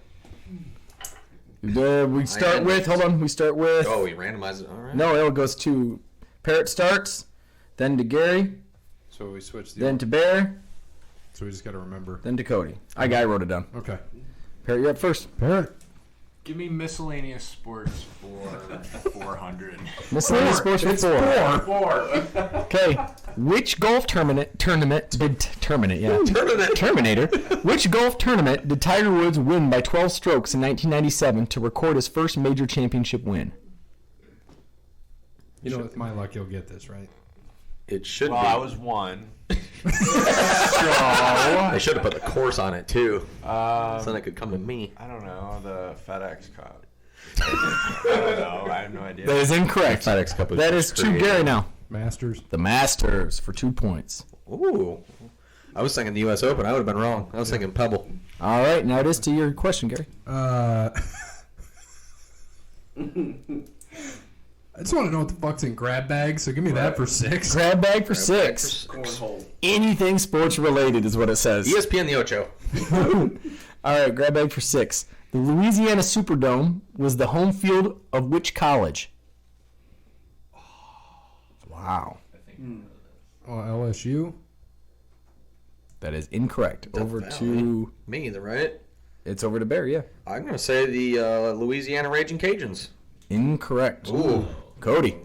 We start with, hold on, we start with, Oh, we randomize it. All right. no, it goes to, Parrot starts, then to Gary, So we switched the then to Bear, So we just got to remember. then to Cody. I wrote it down. Okay. Parrot, you're up first. Parrot. Give me miscellaneous sports for 400. Miscellaneous sports for 4. Okay. Which golf Terminator. Which golf tournament did Tiger Woods win by 12 strokes in 1997 to record his first major championship win? You know, with my luck, you'll get this, right? It should Well, be. I was 1. They should have put the course on it too, so then it could come to me. I don't know. The FedEx Cup. I don't know. I have no idea. That is incorrect. FedEx Cup. That is to Gary now. Masters. The Masters for 2 points. Ooh, I was thinking the U.S. Open. I would have been wrong. I was thinking Pebble. All right, now it is to your question, Gary. I just want to know what the fuck's in grab bag, so give me that for 6. Grab bag for 6. Cornhole. Anything sports related is what it says. ESPN the Ocho. All right, grab bag for 6. The Louisiana Superdome was the home field of which college? Wow. LSU. That is incorrect. Over to... Me either, right? It's over to Bear, yeah. I'm going to say the Louisiana Raging Cajuns. Incorrect. Ooh. Cody.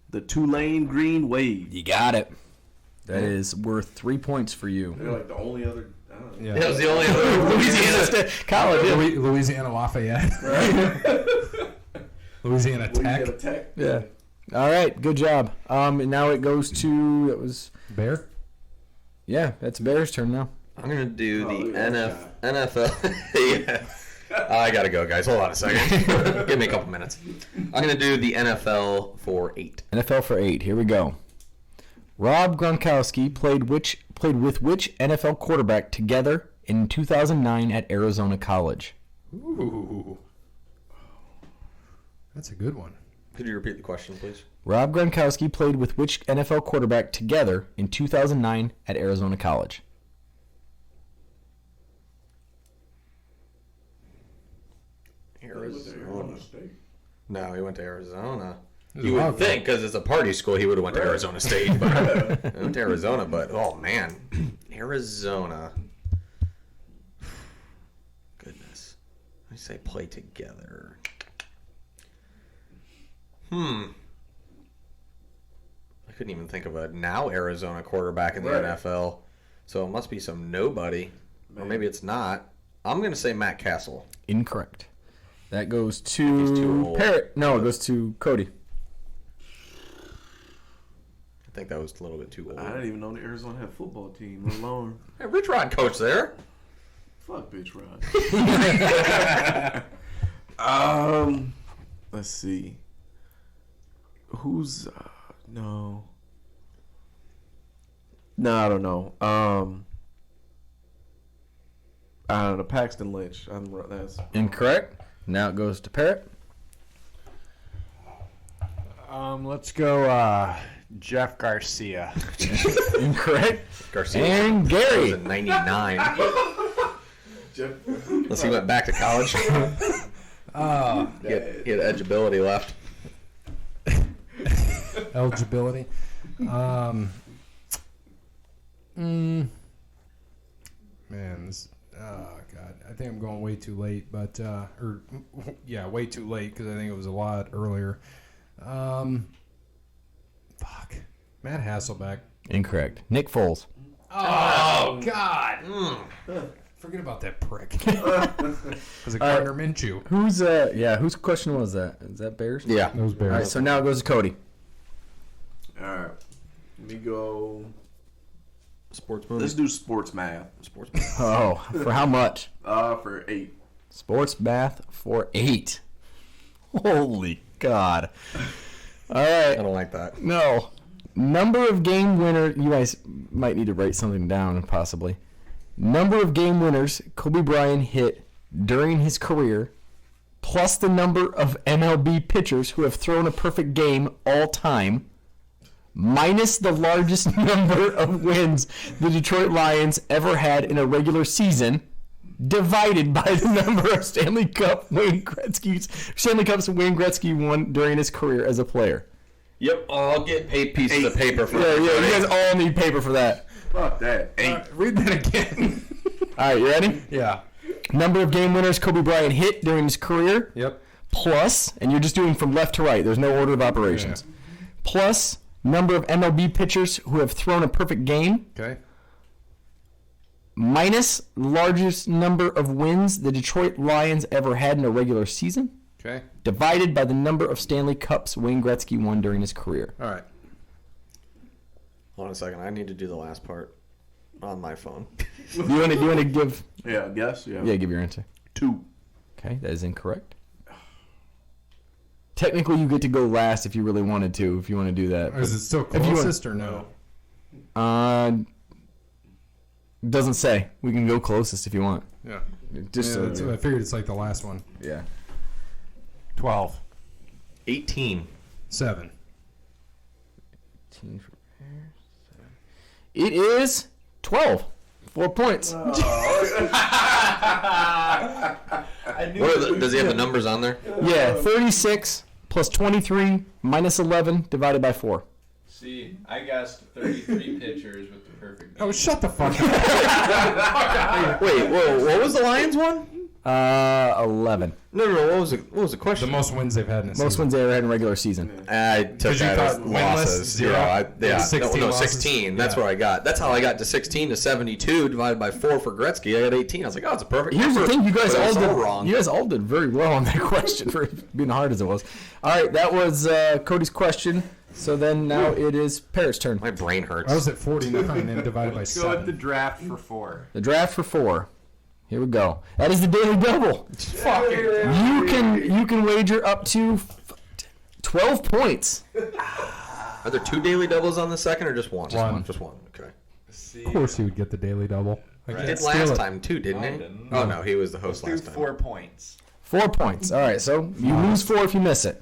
The Tulane Green Wave. You got it. That is worth 3 points for you. They're like the only other. I don't know. Yeah. That was the only other Louisiana State College. Yeah. Louisiana Lafayette. Louisiana Tech. Yeah. All right, good job. And now it goes to... That was... Bear. Yeah, that's Bear's turn now. I'm going to do the NFL. Yeah. I got to go, guys. Hold on a second. Give me a couple minutes. I'm going to do the NFL for 8. NFL for 8. Here we go. Rob Gronkowski played with which NFL quarterback together in 2009 at Arizona College? Ooh. That's a good one. Could you repeat the question, please? Rob Gronkowski played with which NFL quarterback together in 2009 at Arizona College? Arizona. No, he went to Arizona. This You is would wild. think, because it's a party school, he would have went to Arizona State. But he went to Arizona, but oh man, Arizona. Goodness, I say play together. I couldn't even think of a now Arizona quarterback in the NFL. So it must be some nobody, or maybe it's not. I'm gonna say Matt Castle. Incorrect. That goes He's too to old. Parrot. No, it goes to Cody. I think that was a little bit too old. I didn't even know the Arizona had a football team, let alone. Hey, Rich Rod coach there. Fuck bitch Rod. Let's see. Who's no. No, I don't know. I don't know. Paxton Lynch. That's Incorrect. Now it goes to Parrot. Let's go Jeff Garcia. Incorrect. Garcia. And was Gary. in '99. Unless he went back to college. He had edgeability left. Eligibility. Man, this. Oh God, I think I'm going way too late, but way too late because I think it was a lot earlier. Fuck, Matt Hasselbeck. Incorrect. Nick Foles. Oh God. Forget about that prick. Was it Gardner Minshew? Whose question was that? Is that Bears? Yeah. Those All Bears. right, so now it goes to Cody. all right. Let me go. Sports Let's do sports math. Sports. Oh, for how much? For 8. Sports math for 8. Holy God. All I right. don't like that. No. Number of game winner. You guys might need to write something down, possibly. Number of game winners Kobe Bryant hit during his career, plus the number of MLB pitchers who have thrown a perfect game all time, minus the largest number of wins the Detroit Lions ever had in a regular season, divided by the number of Stanley Cups Wayne Gretzky won during his career as a player. Yep. I'll get paid pieces of paper for Yeah, that. you guys all need paper for that. Fuck that. 8. Read that again. All right, you ready? Yeah. Number of game winners Kobe Bryant hit during his career. Yep. Plus, and you're just doing from left to right. There's no order of operations. Yeah. Plus, number of MLB pitchers who have thrown a perfect game. Okay. Minus largest number of wins the Detroit Lions ever had in a regular season. Okay. Divided by the number of Stanley Cups Wayne Gretzky won during his career. All right. Hold on a second. I need to do the last part on my phone. Do you want to give? Yeah, I guess. Yeah. Yeah, give your answer. 2. Okay, that is incorrect. Technically, you get to go last if you really wanted to. If you want to do that. Is it still If you want- closest or no? Doesn't say. We can go closest if you want. Yeah. Just Yeah, that's what I figured it's like the last one. yeah. 12. 18. 7. It is 12. 4 points. Does he have the numbers on there? Yeah, 36 plus 23 minus 11 divided by 4. See, I guessed 33 pitchers with the perfect. Oh, shut the fuck up. Wait, whoa, what was the Lions one? 11. No, what was the The question? most wins they've had in a Most season. wins they ever had in regular season. I took 'Cause you that as thought winless, losses. 0? Yeah, 16 no, losses? 16. That's Yeah. what I got. That's how I got to 16 to 72 divided by 4 for Gretzky. I got 18. I was like, oh, it's a perfect Here's the number. thing, you guys But all it's did wrong. You guys all did very well on that question for being hard as it was. All right, that was Cody's question. So then now it is Parrot's turn. My brain hurts. I was at 49 and divided by Let's go with the 7. draft for 4. The draft for 4. Here we go. That is the daily double. You can wager up to 12 points. Are there 2 daily doubles on the second or just one? One. Just one. Okay. Of course he would get the daily double. I He can't did steal last it. time too, didn't No, he? he didn't. Oh no, he was the host Let's last do time. 4 points. 4 points. All right, so you lose 4 if you miss it.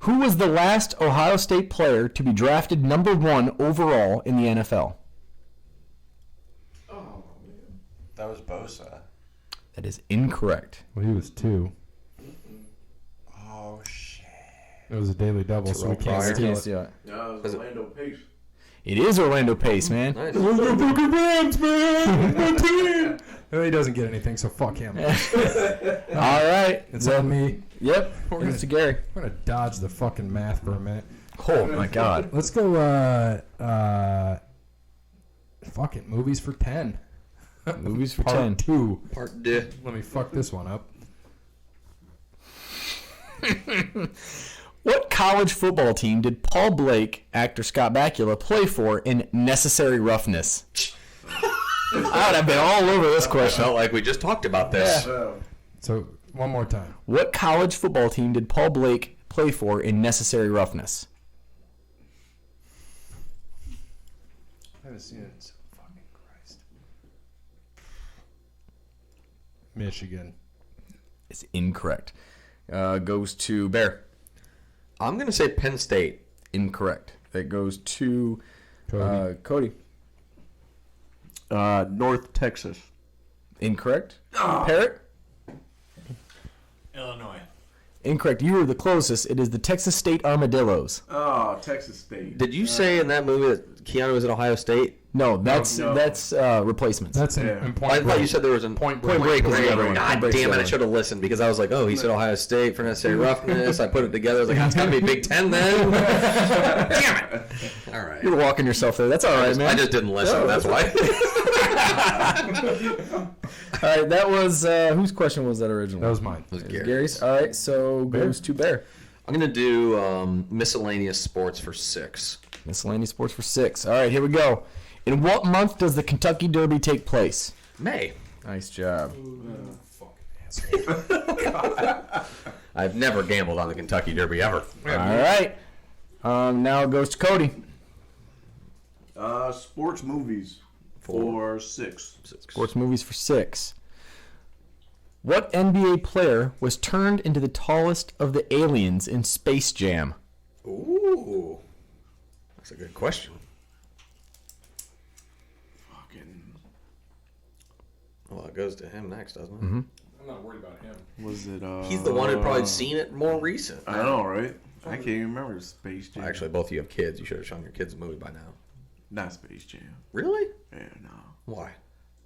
Who was the last Ohio State player to be drafted number 1 overall in the NFL? That was Bosa. That is incorrect. Well, he was 2. Oh shit. It was a daily double, so we can't Pryor. steal Can't it. steal it. No, it was Orlando Pace. It is Orlando Pace, man. Nice. Fucking Rams, man! My team! Well, he doesn't get anything, so fuck him. All right. It's on me. Yep. We're It's to Gary. gonna dodge the fucking math for a minute. Oh, my God. Let's go, fucking movies for 10. Movies for Part 10. 2. Part D. Let me fuck this one up. What college football team did Paul Blake, actor Scott Bakula, play for in Necessary Roughness? I would have been all over this I question. felt like we just talked about this. So, one more time. What college football team did Paul Blake play for in Necessary Roughness? I haven't seen it in so fucking Christ. Michigan. It's incorrect. Goes to Bear. I'm gonna say Penn State. Incorrect. That goes to Cody. Cody. North Texas. Incorrect. Parrot. Illinois. Incorrect. You were the closest. It is the Texas State Armadillos. Oh, Texas State. Did you say in that movie that Keanu was at Ohio State? No, that's No. replacements. That's in, Yeah. in Point I Break. thought you said there was a Point Point Break. Break was the other one. God Point Break's damn the it! I other should have listened because I was like, oh, he said Ohio State for necessary roughness. I put it together. I was like, oh, it's got to be Big Ten then. Damn it! All right. You're walking yourself there. That's all right, man. I just didn't listen. That's why. All right, that was whose question was that originally? That was mine. It was It was Gary. Gary's. All right, so goes to Bear. I'm gonna do miscellaneous sports for 6. Miscellaneous sports for 6. All right, here we go. In what month does the Kentucky Derby take place? May. Nice job. I've never gambled on the Kentucky Derby ever. All right. Now it goes to Cody. Sports movies for 6. Sports movies for 6. What NBA player was turned into the tallest of the aliens in Space Jam? Ooh, that's a good question. Fucking. Well, it goes to him next, doesn't it? Mm-hmm. I'm not worried about him. Was it? He's the one who probably seen it more recent. I know, right? I can't even remember Space Jam. Actually, both of you have kids. You should have shown your kids the movie by now. not Space Jam. Really? Yeah, no. Why?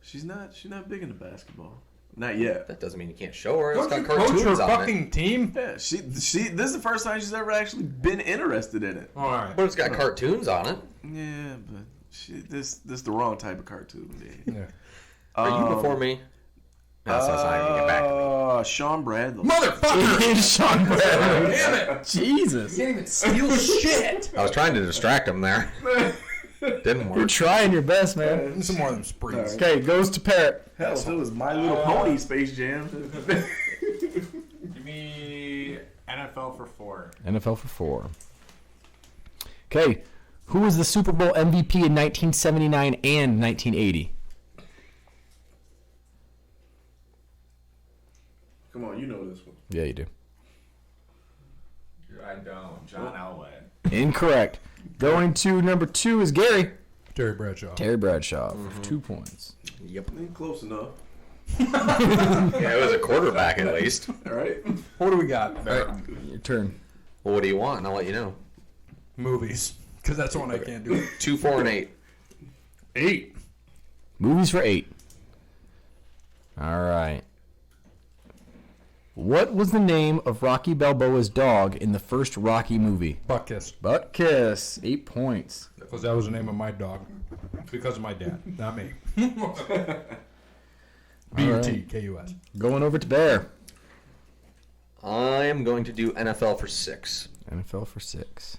She's not big into basketball. Not yet. That doesn't mean you can't show her. It's Don't got you coach her cartoons on it. fucking team? Yeah, she. This is the first time she's ever actually been interested in it. All right. But it's got cartoons on it. Yeah, but this the wrong type of cartoon. Man. Yeah. Are you before me? No, so it's not even get back to me. Sean Bradley. Motherfucker! It is Sean Bradley. Damn it! Jesus. You can't even steal shit. I was trying to distract him there. Didn't You're work. trying your best, man. Give some more of them sprees. Okay, goes to Parrot. Hell, if it was My Little Pony Space Jam. Give me NFL for 4. NFL for 4. Okay, who was the Super Bowl MVP in 1979 and 1980? Come on, you know this one. Yeah, you do. I don't. John Elway. Incorrect. Going to number 2 is Gary. Terry Bradshaw. Terry Bradshaw for 2 points. Yep. Close enough. Yeah, it was a quarterback at least. All right. What do we got? Your turn. Well, what do you want? I'll let you know. Movies. Because that's one I can't do. 2, 4, and 8. 8. Movies for 8. All right. What was the name of Rocky Balboa's dog in the first Rocky movie? Buckus. Butt Kiss. 8 points. Because that was the name of my dog. Because of my dad. Not me. B-U-T-K-U-S. Going over to Bear. I am going to do NFL for 6. NFL for 6.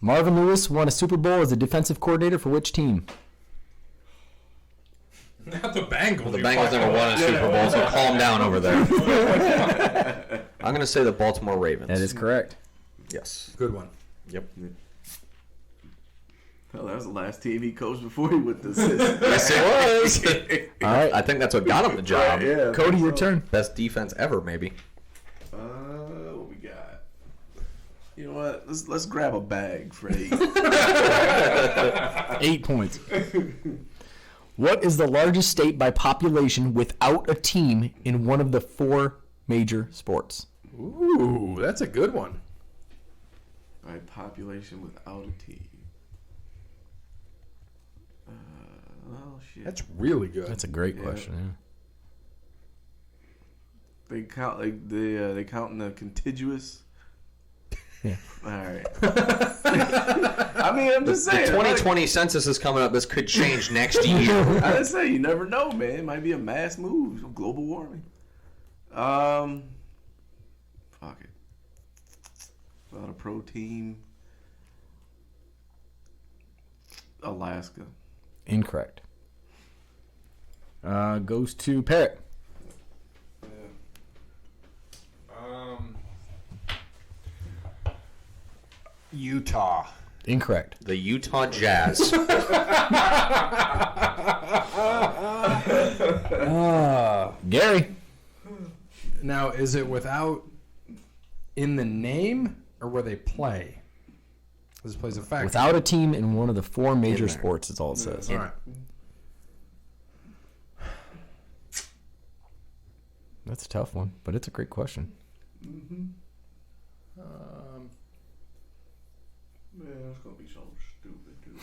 Marvin Lewis won a Super Bowl as a defensive coordinator for which team? Not the Bengals. The Bengals never won a Super Bowl, so calm down over there. I'm going to say the Baltimore Ravens. That is correct. Yes. Good one. Yep. Hell, that was the last team he coached before he went to assist. Yes, it was. All right. I think that's what got him the job. Yeah. Cody, your turn. Best defense ever, maybe. What we got? You know what? Let's grab a bag for 8. 8 points. What is the largest state by population without a team in one of the 4 major sports? Ooh, that's a good one. By population without a team. Oh shit. That's really good. That's a great question. They count like they count in the contiguous. Yeah. All right. I mean, I'm just The saying. 2020 census is coming up. This could change next year. I just say you never know, man. It might be a mass move. Global warming. Fuck it. Without a pro team. Alaska. Incorrect. Goes to Parrot. Utah. Incorrect. The Utah Jazz. Gary. Now, is it without in the name or where they play? This plays a factor. Without a team in one of the 4 major In there. sports, is all it says. All right. That's a tough one, but it's a great question. Man, it's gonna be so stupid, dude.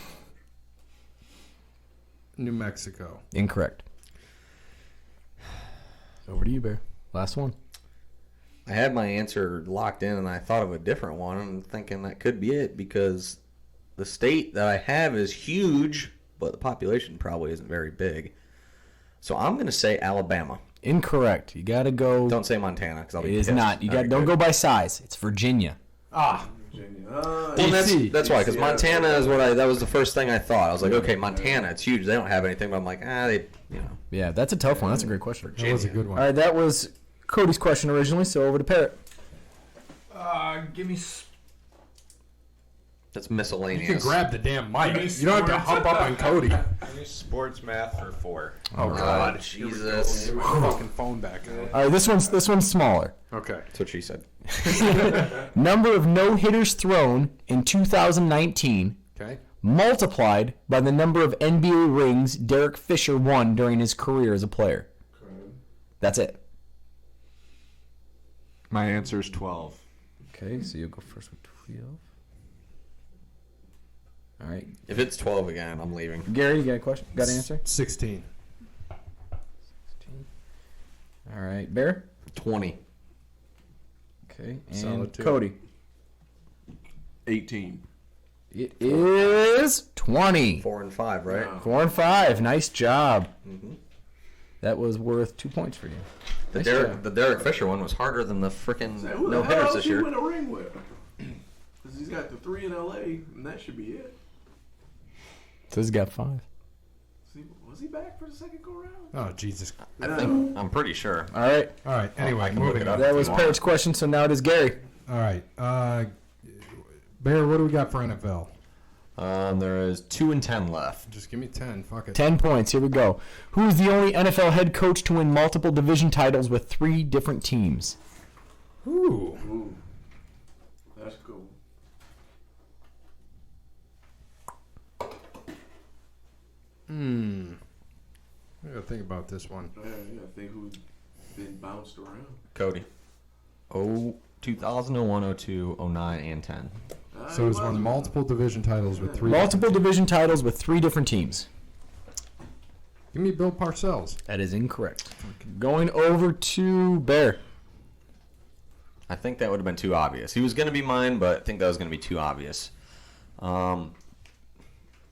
New Mexico. Incorrect. Over to you, Bear. Last one. I had my answer locked in, and I thought of a different one, and thinking that could be it because the state that I have is huge, but the population probably isn't very big. So I'm going to say Alabama. Incorrect. You got to go. Don't say Montana because I'll It be is pissed. not. You All got. right, Don't good. go by size. It's Virginia. Virginia. Well, DC. that's why, because Yeah, Montana is that was the first thing I thought. I was like, okay, Montana, it's huge. They don't have anything, but I'm like, Yeah, that's a tough one. That's a great question. That was a good one. All right, that was Cody's question originally. So over to Parrot. Give me. that's You miscellaneous. can grab the damn mic. Give me You don't have to sports. hump up on Cody. Give me sports math for 4. Oh, God. Jesus. Get my fucking phone back out. All right, this one's smaller. Okay. That's what she said. Number of no-hitters thrown in 2019 Okay. multiplied by the number of NBA rings Derek Fisher won during his career as a player. That's it. My answer is 12. Okay, so you'll go first with 12. All right. If it's 12 again, I'm leaving. Gary, you got a question? Got an answer? 16. All right, Bear. 20. Okay, and Solid two. Cody. 18. It is 20. 4 and 5, right? Wow. 4 and 5. Nice job. Mm-hmm. That was worth 2 points for you. Nice job. The Derek Fisher one was harder than the freaking Say, who the no hell hitters else this he year. win a ring with? Because he's got the 3 in L.A., and that should be it. So he's got 5. Was he back for the second go-round? Oh, Jesus. I'm pretty sure. All right. All right. Anyway, can look moving it on. up. That was Parrot's question, so now it is Gary. All right. Bear, what do we got for NFL? There is 2 and 10 left. Just give me 10. Fuck it. 10 points. Here we go. Who is the only NFL head coach to win multiple division titles with 3 different teams? Ooh. Ooh. That's cool. I gotta think about this one. Yeah, I think who's been bounced around. Cody. 2001, 02, 09, and 10. So he's won multiple division titles with 3. Multiple division titles with 3 different teams. Give me Bill Parcells. That is incorrect. Going over to Bear. I think that would have been too obvious. He was going to be mine, but I think that was going to be too obvious.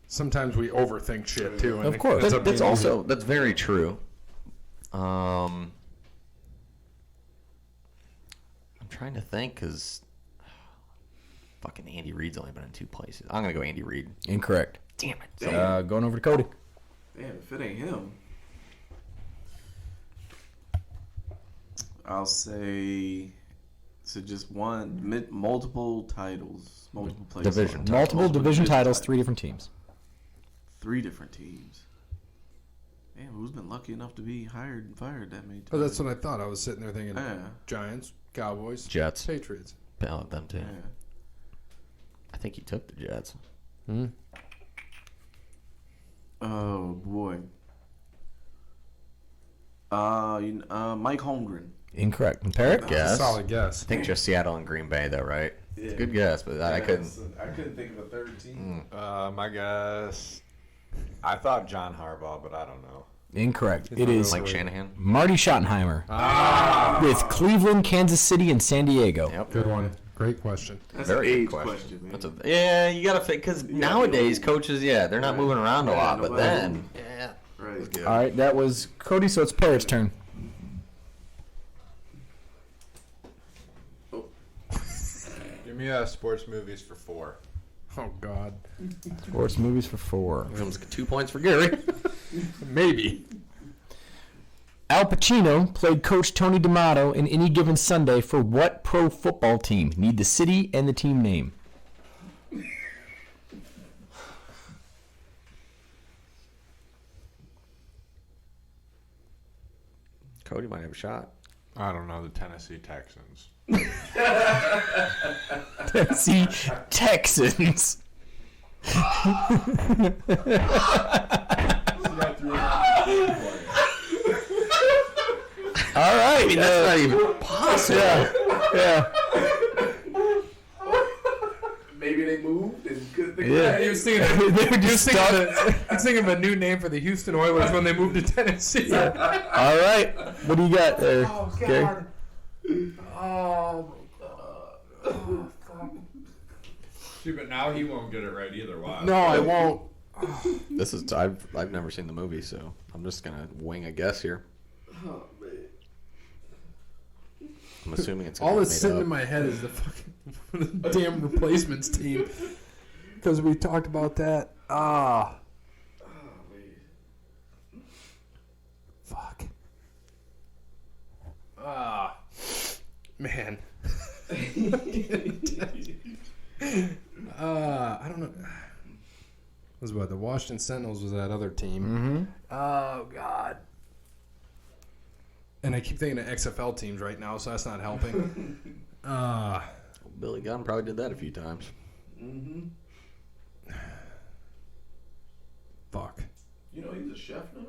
Sometimes we overthink shit too. And Of course. it ends up being That's very true. I'm trying to think because fucking Andy Reid's only been in 2 places. I'm going to go Andy Reid. Incorrect. Damn it. Going over to Cody. Damn, if it ain't him. I'll say... So just one, multiple titles, multiple places. Division. Multiple division titles, 3 different teams. 3 different teams. Damn, who's been lucky enough to be hired and fired that many times? Oh, that's what I thought. I was sitting there thinking Yeah. Giants, Cowboys, Jets. Patriots. Them too. Yeah. I think he took the Jets. Oh boy. Mike Holmgren. Incorrect. And Parrot? Guess. Solid guess. I think just Seattle and Green Bay, though, right? Yeah. It's a good guess, but I couldn't. I couldn't think of a third team. My guess. I thought John Harbaugh, but I don't know. Incorrect. It is Mike Shanahan. Marty Schottenheimer with Cleveland, Kansas City, and San Diego. Yep. Good one. Great question. That's Very an good age question. man. Yeah, you gotta think because nowadays coaches, they're not moving around a lot, but nobody- then, Right. All right, that was Cody, so it's Parrot's turn. Give me sports movies for 4. Oh God. Sports movies for 4. comes 2 points for Gary. Maybe. Al Pacino played Coach Tony D'Amato in Any Given Sunday for what pro football team? Need the city and the team name. Cody might have a shot. I don't know, the Tennessee Texans. Tennessee Texans. All right. I mean, that's not even possible. Yeah. Maybe they moved and couldn't think Yeah. of He was thinking, of a new name for the Houston Oilers when they moved to Tennessee. All right. What do you got there, Gary? Oh fuck. See, but now he won't get it right either. Wow. No, I won't. This is I've never seen the movie, so I'm just gonna wing a guess here. Oh, man. I'm assuming it's All gonna that's be sitting made in up. my head is the fucking damn replacements team. Because we talked about that. Oh, man. Fuck. Man. I don't know. Was what the Washington Sentinels was that other team. Mm-hmm. Oh God. And I keep thinking of XFL teams right now, so that's not helping. Billy Gunn probably did that a few times. Mm-hmm. Fuck. You know he's a chef now.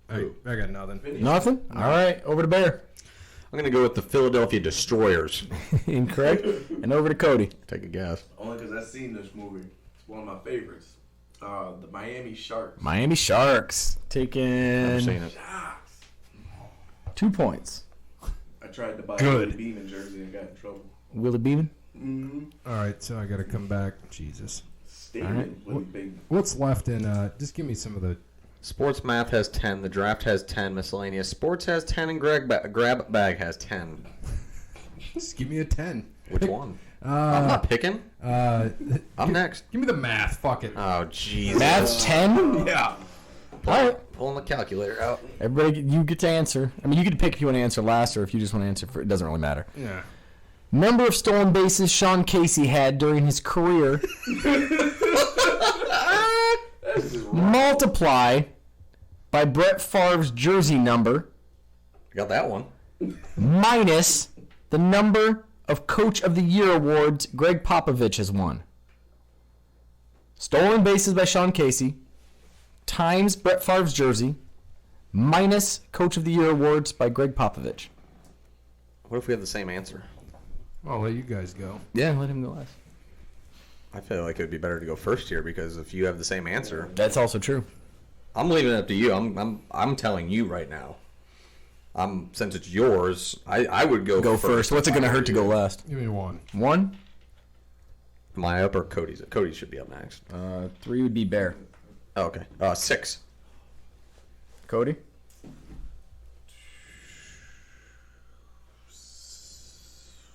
I got nothing. Nothing? All right. Over to Bear. I'm gonna go with the Philadelphia Destroyers. Incorrect. And over to Cody. Take a guess. Only because I've seen this movie. It's one of my favorites. The Miami Sharks. Miami Sharks. Never Taking seen it. Sharks. 2 points. I tried to buy Good. a Beeman jersey and got in trouble. Willie Beeman? Mm-hmm. All right, so I got to come back. Jesus. Stadium, All right. Willie Beeman. What's left in? Just give me some of the. Sports math has 10. The draft has 10. Miscellaneous sports has 10, and grab bag has 10. Just give me a 10. Which one? I'm not picking. I'm next. Give me the math. Fuck it. Oh, Jesus. Math's 10? Yeah. All right. Pulling the calculator out. Everybody, you get to answer. I mean, you get to pick if you want to answer last or if you just want to answer. It doesn't really matter. Yeah. Number of stolen bases Sean Casey had during his career. Multiply by Brett Favre's jersey number Got that one. minus the number of Coach of the Year awards Greg Popovich has won. Stolen bases by Sean Casey times Brett Favre's jersey minus Coach of the Year awards by Greg Popovich. What if we have the same answer? I'll let you guys go. Yeah, let him go last. I feel like it would be better to go first here because if you have the same answer, That's also true. I'm leaving it up to you. I'm telling you right now. Since it's yours, I would go first. What's it going to hurt to go last? Give me one. 1? Am I up or Cody's? Cody should be up next. 3 would be Bear. Oh, okay. 6. Cody?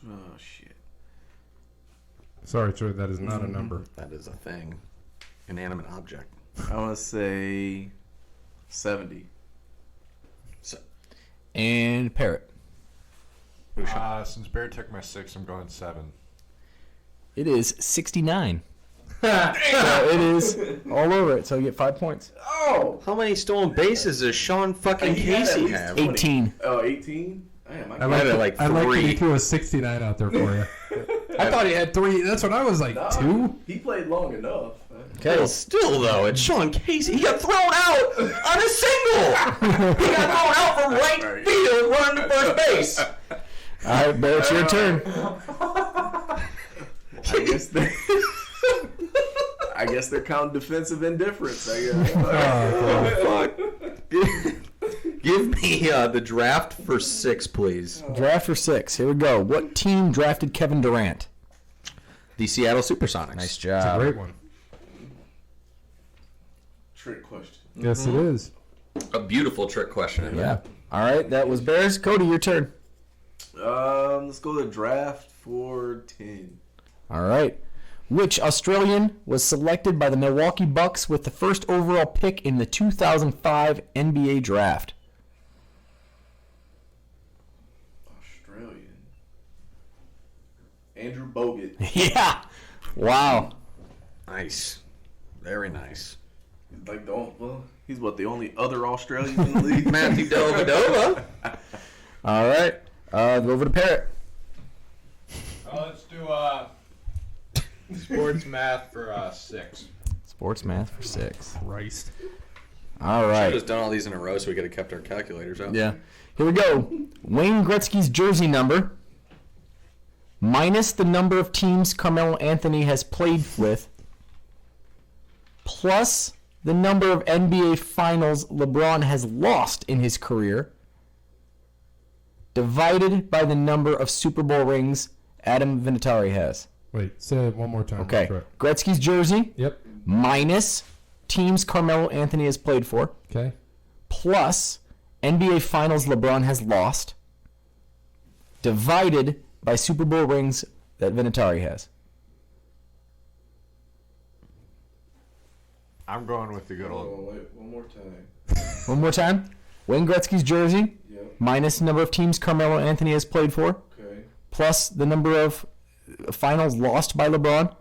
Oh, shit. Sorry, Troy. That is not a number. That is a thing. Inanimate object. I want to say 70. So, And Parrot. Since Bear took my 6, I'm going 7. It is 69. So it is all over it. So you get 5 points. Oh! how many stolen bases does Sean fucking He had at Casey least have? 20. 18. Oh, 18? Damn, I like, had like I like that 3. he threw a 69 out there for you. I thought he had 3. That's what I was like. 2? He played long enough. Okay. Well, still though, it's Sean Casey. He got thrown out on a single. He got thrown out from right field, running to first base. All right, Bear, it's your turn. I guess they're counting defensive indifference. I guess. Give me the draft for 6, please. Draft for 6. Here we go. What team drafted Kevin Durant? The Seattle SuperSonics. Nice It's a job. great one. Trick question. Yes, it is. A beautiful trick question. Yeah. All right, that was Bears. Cody, your turn. Let's go to draft for 10. All right. Which Australian was selected by the Milwaukee Bucks with the first overall pick in the 2005 NBA draft? Australian. Andrew Bogut. Yeah. Wow. Nice. Very nice. Like he's the only other Australian in the league. Matthew Dellavedova. All right. Go over to Parrot. Let's do sports math for 6. Sports math for 6. Christ. All Should have right. just done all these in a row so we could have kept our calculators out. Yeah. Here we go. Wayne Gretzky's jersey number minus the number of teams Carmelo Anthony has played with plus the number of NBA Finals LeBron has lost in his career divided by the number of Super Bowl rings Adam Vinatieri has. Wait, say it one more time. Okay. Troy. Gretzky's jersey Yep. minus teams Carmelo Anthony has played for Okay. plus NBA Finals LeBron has lost divided by Super Bowl rings that Vinatieri has. I'm going with the good old. Oh, wait, one more time. One more time. Wayne Gretzky's jersey Yep. minus the number of teams Carmelo Anthony has played for Okay. plus the number of finals lost by LeBron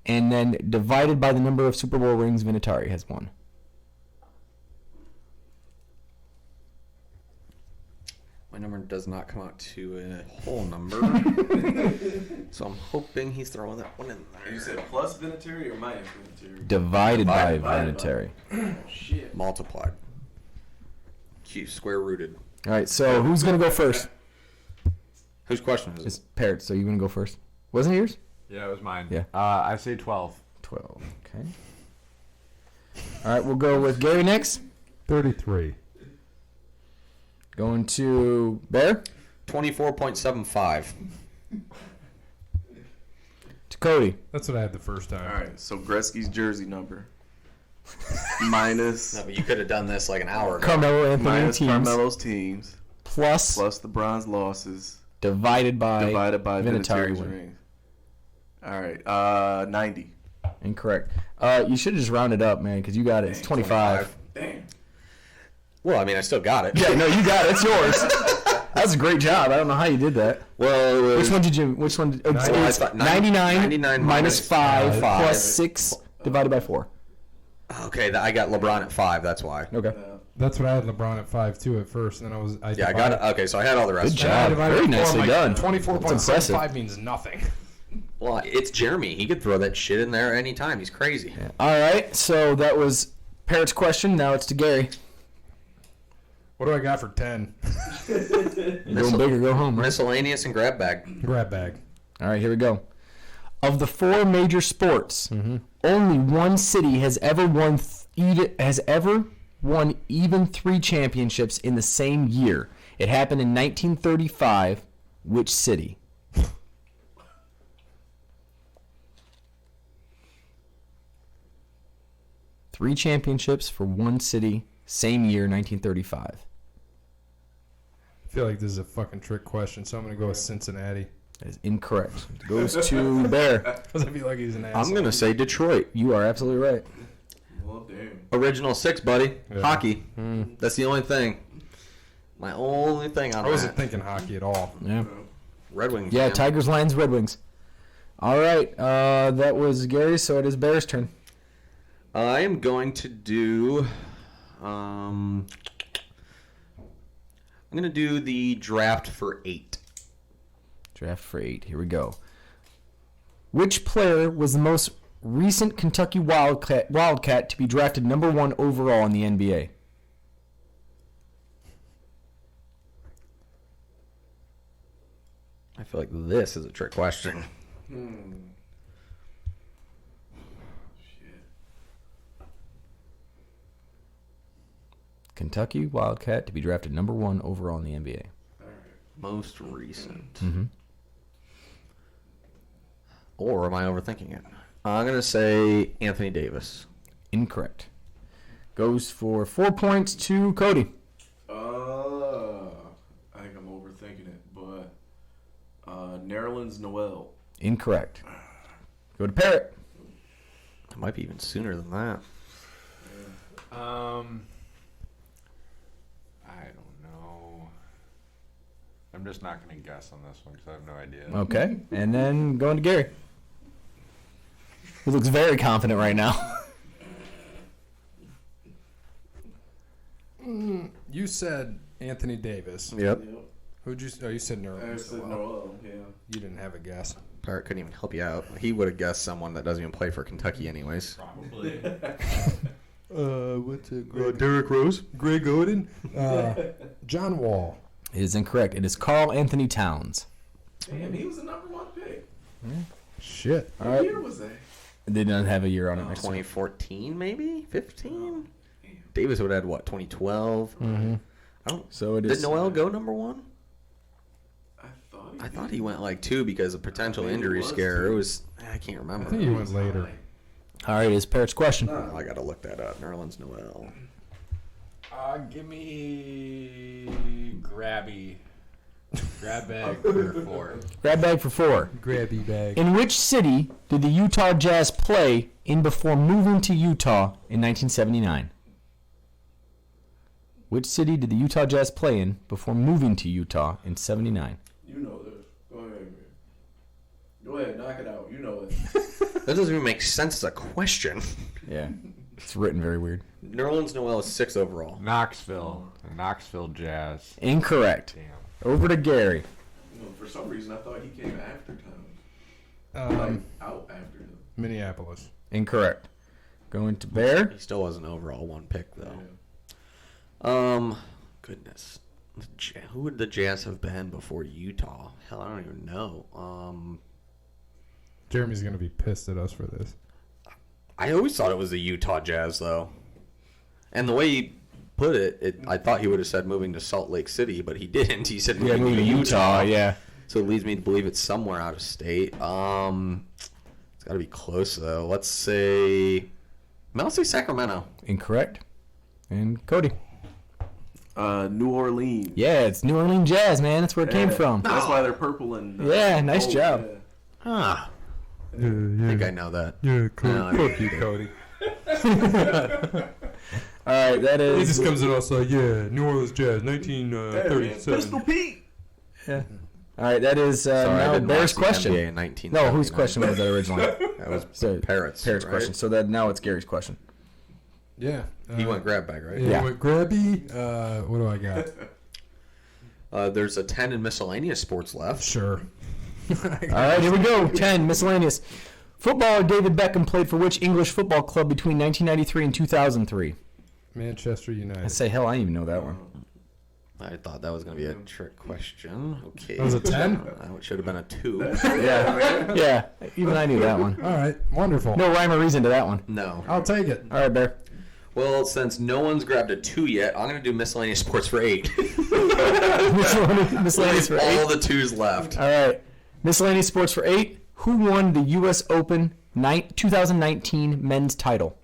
and then divided by the number of Super Bowl rings Vinatieri has won. My number does not come out to a whole number. So I'm hoping he's throwing that one in there. You said plus Vinatieri or minus Vinatieri? Divided by Divided by. Vinatieri. Shit. Multiplied. Q, square rooted. All right, so who's going to go first? Whose question is it? It's Parrot, so you're going to go first. Wasn't it yours? Yeah, it was mine. Yeah. I say 12. 12. Okay. All right, we'll go with Gary next. 33. Going to Bear. 24.75. To Cody. That's what I had the first time. All right, so Gretzky's jersey number minus No, but you could have done this like an hour ago. Carmelo Anthony minus teams. Carmelo's teams Plus plus the bronze losses divided by Vinatieri's win. rings. All right, 90. Incorrect. You should just round it up, man, because you got it. It's 25. Damn. Well, I mean, I still got it. Yeah, no, you got it. It's yours. That's a great job. I don't know how you did that. Well, it was, Which one did you? Which one? It's I thought 99 minus 5 5. plus 6 divided by 4. Okay, I got LeBron at 5. That's why. Okay. That's what I had LeBron at 5 at first, and then I got it. Okay, so I had all the rest. Good of it. job. Very nicely done. 24.75 means nothing. Well, it's Jeremy. He could throw that shit in there anytime. He's crazy. Yeah. All right. So that was Parrot's question. Now it's to Gary. What do I got for 10? Go big or go home. Right? Miscellaneous and grab bag. Grab bag. All right. Here we go. Of the 4 major sports, only one city has ever won even 3 championships in the same year. It happened in 1935. Which city? Three championships for one city, same year, 1935. I feel like this is a fucking trick question, so I'm going to go with Cincinnati. That is incorrect. It goes to Bear. Because I feel like he's an asshole. I'm going to say Detroit. You are absolutely right. Well, damn. Original 6, buddy. Yeah. Hockey. That's the only thing. My only thing on I wasn't that. thinking hockey at all. Yeah. Red Wings. Yeah, man. Tigers, Lions, Red Wings. All right. That was Gary, so it is Bear's turn. I am going to do. I'm going to do the draft for 8. Draft for 8. Here we go. Which player was the most recent Kentucky Wildcat to be drafted number 1 overall in the NBA? I feel like this is a trick question. Kentucky Wildcat to be drafted number 1 overall in the NBA. Most recent. Mm-hmm. Or am I overthinking it? I'm going to say Anthony Davis. Incorrect. Goes for 4 points to Cody. I think I'm overthinking it, but Nerlens Noel. Incorrect. Go to Parrot. It might be even sooner than that. I don't know. I'm just not going to guess on this one because I have no idea. Okay. And then going to Gary. He looks very confident right now. You said Anthony Davis. Yep. Who'd you? Oh, you said Nerlens. I said Noel. Noel, yeah. You didn't have a guess. Parrot couldn't even help you out. He would have guessed someone that doesn't even play for Kentucky anyways. Probably. What's it? Derrick Rose, Greg Oden, John Wall. It is incorrect. It is Karl Anthony Towns. Damn, he was the number 1 pick. Shit. All What right. year was that? It did not have a year on it. Next 2014 maybe? 15? Davis would have had what, 2012? Mm-hmm. I don't. So it Did is. Noel go number 1? I I thought he went like 2 because of potential maybe it injury was scare. 2. It was I can't remember. I think he went later. All right. It is Parrot's question. Oh, I gotta look that up. Nerlens Noel. Give me grabby. Grab bag for 4. Grab bag for 4. Grabby bag. In which city did the Utah Jazz play in before moving to Utah in 1979? Which city did the Utah Jazz play in before moving to Utah in 79? You know this. Go ahead, man. Go ahead, knock it out. You know it. That doesn't even make sense as a question. Yeah. It's written very weird. Nerlens Noel is 6 overall. Knoxville. The Knoxville Jazz. Incorrect. Damn. Over to Gary. For some reason, I thought he came after Towns. Out after him. Minneapolis. Incorrect. Going to Bear. He still was an overall 1 pick though. Goodness. Who would the Jazz have been before Utah? Hell, I don't even know. Jeremy's gonna be pissed at us for this. I always thought it was the Utah Jazz though. And the way put it, I thought he would have said moving to Salt Lake City, but he didn't. He said Yeah, moving to Utah. Yeah. So it leads me to believe it's somewhere out of state. It's got to be close though. Let's say Sacramento. Incorrect. And Cody. New Orleans. Yeah, it's New Orleans Jazz, man. That's where it came from. That's why they're purple and. Yeah, nice job. Yeah. Ah, I think I know that. Yeah, cool. No, I don't Fuck you, Cody. All right, that He is. just comes in and also, yeah, New Orleans Jazz, Hey, 1937. Pistol Pete. Yeah. All right, that is Sorry, I now didn't Bear's watch the question. NBA in 1979. No, whose question was that originally? That was So, Parrot's. Parrot's right? question. So that now it's Gary's question. Yeah. He went grab bag, right? Yeah, Yeah. he went grabby. What do I got? There's a 10 in miscellaneous sports left. Sure. All right, here we go. 10, miscellaneous. Footballer David Beckham played for which English football club between 1993 and 2003? Manchester I United. say, hell, I didn't even know that one. I thought that was going to be a trick question. Okay. That was a 10? It should have been a 2. Yeah, yeah. Even I knew that one. All right. Wonderful. No rhyme or reason to that one. No. I'll take it. All right, Bear. Well, since no one's grabbed a 2 yet, I'm going to do miscellaneous sports for 8. Miscellaneous for All 8. the 2s left. All right. Miscellaneous sports for 8. Who won the U.S. Open 2019 men's title?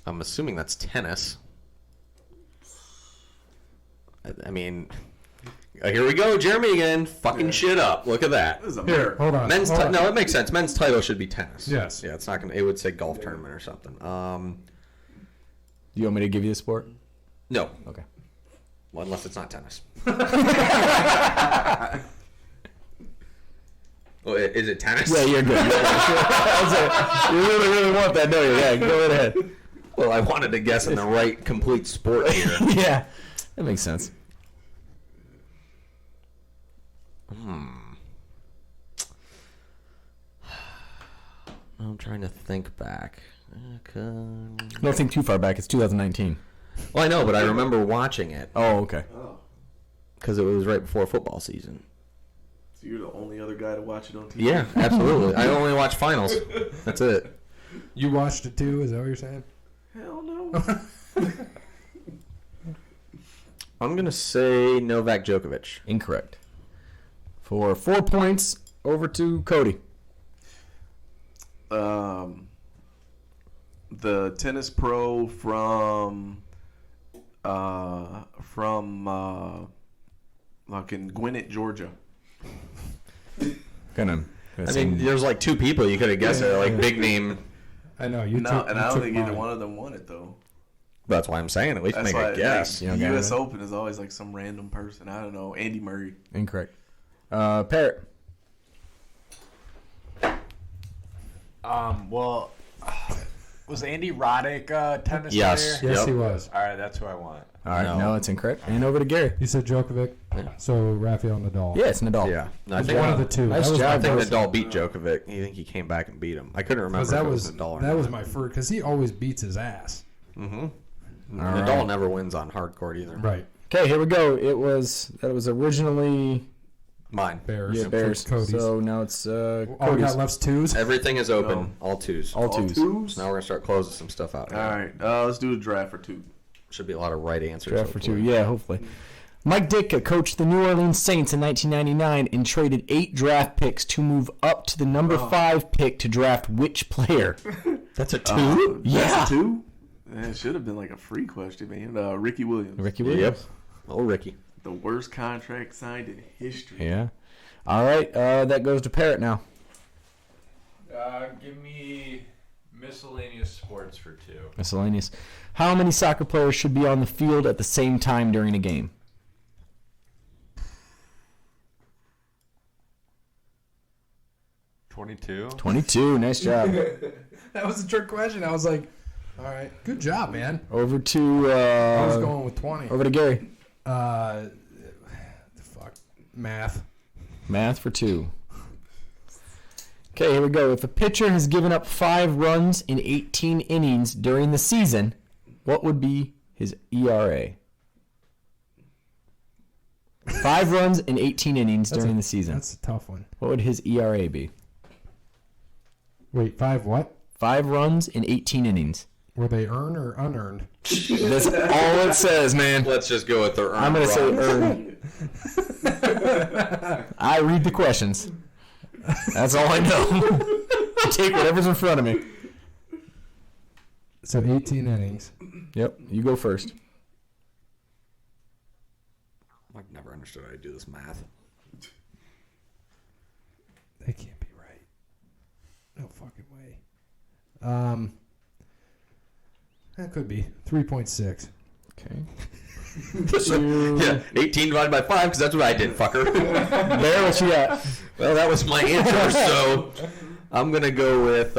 I'm assuming that's tennis. I mean, here we go, Jeremy again, fucking shit up. Look at that. This is a Here, America. hold on. Men's hold on. no, it makes sense. Men's title should be tennis. Yes. Yeah, it's not gonna. It would say golf tournament or something. You want me to give you the sport? No. Okay. Well, unless it's not tennis. Well, is it tennis? Yeah, you're good. You're good. You really, really want that, don't you? Yeah, go right ahead. Well, I wanted to guess in the right complete sport here. Yeah, that makes sense. I'm trying to think back. Don't think too far back. It's 2019. Well, I know, but I remember watching it Oh, okay. Oh, because it was right before football season. so you're the only other guy to watch it on TV? Yeah, absolutely. I only watch finals. That's it. You watched it too? Is that what you're saying? Hell no. I'm gonna say Novak Djokovic. Incorrect. For 4 points, over to Cody. The tennis pro from fucking Gwinnett, Georgia. Gonna I mean, there's like 2 people you could have guessed. They're like big name. I know. You No, took, and you I don't took think mine. either one of them won it though. That's why I'm saying at least That's make why a guess. You don't the got U.S. it? Open is always like some random person. I don't know. Andy Murray. Incorrect. Parrot. Well, was Andy Roddick a tennis Yes. player? Yes, Yep. he was. All right, that's who I want. All right, No. no, it's incorrect. And over to Gary. You said Djokovic, so Rafael Nadal. Yeah, it's Nadal. Yeah. No, I It's think one of the two. Nice That was job. my I think first- Nadal beat Djokovic. I think he came back and beat him. I couldn't remember Because that if it was Nadal or that not. was my first. Because he always beats his ass. Nadal right. never wins on hard court either. Right. Okay, here we go. That was originally Mine. Bears. Bears. Cody's. So now it's All we Cody's. got left's twos. Everything is open. No. All 2s. All All twos. twos? Now we're gonna start closing some stuff out. All right. Let's do a draft for 2. Should be a lot of right answers. Draft for 2. hopefully. Yeah, hopefully. Mike Ditka coached the New Orleans Saints in 1999 and traded 8 draft picks to move up to the number 5 pick to draft which player? That's a 2. Yeah. That's a 2? It should have been like a free question, man. Ricky Williams. Ricky Williams. Oh, Ricky. The worst contract signed in history. Yeah. All right, that goes to Parrot now. Give me miscellaneous sports for 2. Miscellaneous. How many soccer players should be on the field at the same time during a game? 22. 22. Nice job. That was a trick question. I was like, all right, good job, man. Over to I was going with 20. over to Gary. Fuck. Math. Math for 2. Okay, here we go. If a pitcher has given up 5 runs in 18 innings during the season, what would be his ERA? 5 runs in 18 innings during the season. That's a tough one. What would his ERA be? Wait, 5 what? 5 runs in 18 innings. Were they earned or unearned? That's all it says, man. Let's just go with the earned. I'm going to say earned. I read the questions. That's all I know. I take whatever's in front of me. So 18 innings. Yep, you go first. I've never understood how to do this math. That can't be right. No fucking way. That could be 3.6. Okay. Yeah, 18 divided by 5, because that's what I did, fucker. Bear, what you got? Well, that was my answer, so I'm going to go with,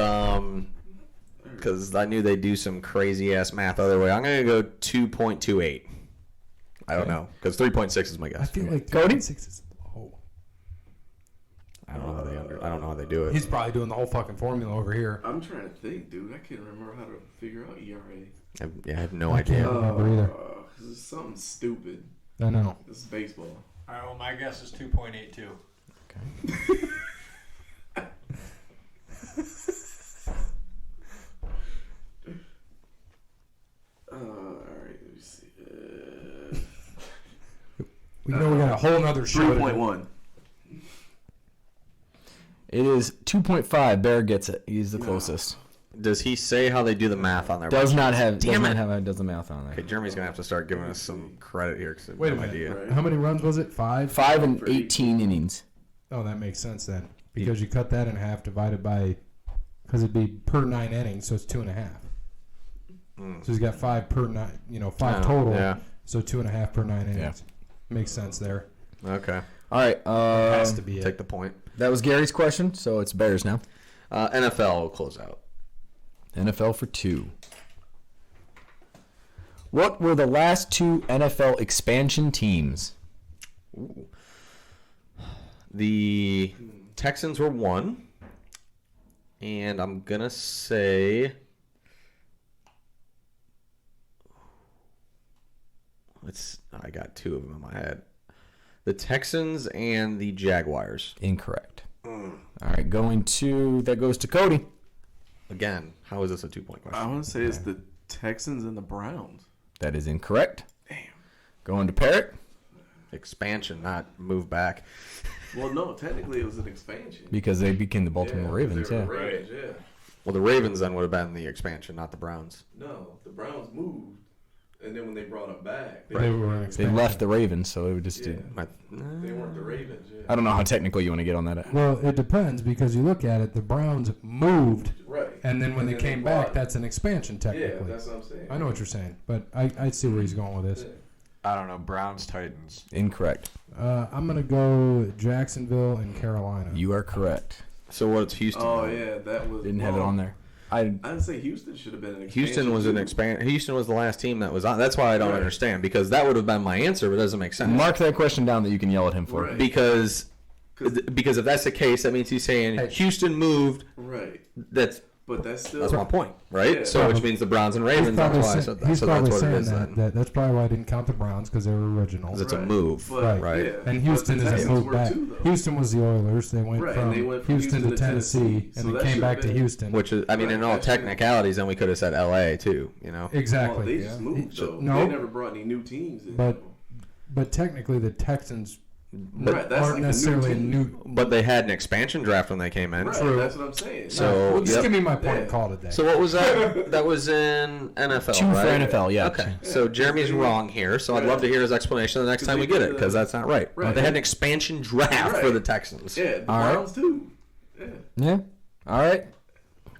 because I knew they'd do some crazy-ass math other way, I'm going to go 2.28. I don't know, because 3.6 is my I guess. feel like Cody? 3.6 is low. I don't know how they do it. He's probably doing the whole fucking formula over here. I'm trying to think, dude. I can't remember how to figure out ERA. I have no I idea. can't remember either. This is something stupid. I know. This is baseball. All right, well, my guess is 2.82. Alright, let me see. We know we got a whole nother show. 3.1. It is 2.5. Bear gets it. He's the closest. Does he say how they do the math on their Does website? not have. Damn it. Does the math on Okay, there. Jeremy's going to have to start giving us some credit here, because I have Wait a no minute. idea. Right. How many runs was it? 5? 5 and 18 innings. Oh, that makes sense then. Because you cut that in half divided by, because it'd be per 9 innings, so it's 2.5. So he's got 5 per 9, 5 total. Yeah. So 2.5 per 9 innings. Makes sense there. Okay. All right. Has to be Take it. the point. That was Gary's question, so it's Bears now. NFL will close out. NFL for 2. What were the last 2 NFL expansion teams? Ooh. The Texans were 1. And I'm going to say... I got 2 of them in my head. The Texans and the Jaguars. Incorrect. All right, that goes to Cody. Again, how is this a 2-point question? I want to say it's the Texans and the Browns. That is incorrect. Damn. Going to Parrot. Expansion, not move back. Well, no, technically it was an expansion. Because they became the Baltimore Ravens, they yeah. were Ravens, yeah. Well, the Ravens then would have been the expansion, not the Browns. No, the Browns moved, and then when they brought them back, They were an They expansion. left the Ravens, so it would just Yeah. did. They weren't the Ravens, yeah. I don't know how technical you want to get on that. Well, it depends because you look at it, the Browns moved, Right. and then when they then came brought- back, that's an expansion Yeah, technically. that's what I'm saying. I know what you're saying, but I see where he's going with this. Yeah. I don't know. Browns, Titans. Incorrect. I'm going to go Jacksonville and Carolina. You are correct. So what's Houston? Oh, then? yeah, that was... Didn't have it on there. I'd say Houston should have been an expansion. Houston was an too. Houston was the last team that was on. That's why I don't Right. understand, because that would have been my answer, but it doesn't make sense. Mark that question down that you can yell at him for. Right. Because if that's the case, that means he's saying Houston moved. Right. But that's still... That's my point, right? Yeah. So which means the Browns and Ravens. That's why I said that. He's So that's probably what it saying is then. that's probably why I didn't count the Browns because they were original. 'Cause it's a Right. move, But, right? yeah. And Houston But the is a Texans move were back. too, though. Houston was the Oilers. They went, Right, from, and they went from Houston to Tennessee, So and that they came should back have to been- Houston. Which is, I mean, in all Right, that's- technicalities, then we could have said L.A. too. Exactly. Well, they just moved, though. No, They never brought any new teams in. but technically the Texans Right, that's aren't like necessarily a new team. But they had an expansion draft when they came in. Right, True. that's what I'm saying. So- well, just yep. give me my point and Yeah. call it a day. So what was that? That was in NFL, 2 for right? NFL, yeah. Okay, so Jeremy's wrong here, so I'd love to hear his explanation the next time we get it, because that's not right. Right. They had an expansion draft Right. for the Texans. Yeah, the All right. Browns too. Yeah. Yeah. All right.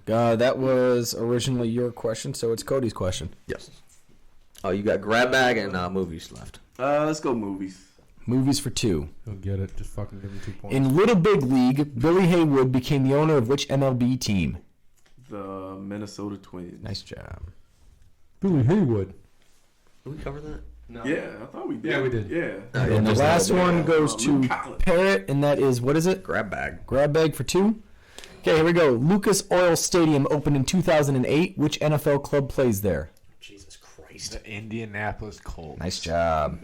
That was originally your question, so it's Cody's question. Yes. Oh, you got grab bag and movies left. Let's go movies. Movies for 2. He'll get it. Just fucking give him 2 points. In Little Big League, Billy Haywood became the owner of which MLB team? The Minnesota Twins. Nice job. Billy Haywood. Did we cover that? No. Yeah, I thought we did. Yeah, we did. Yeah. And the just last Little Big one goes to Collins. Parrot, and that is, what is it? Grab bag. Grab bag for 2. Okay, here we go. Lucas Oil Stadium opened in 2008. Which NFL club plays there? Jesus Christ. The Indianapolis Colts. Nice job.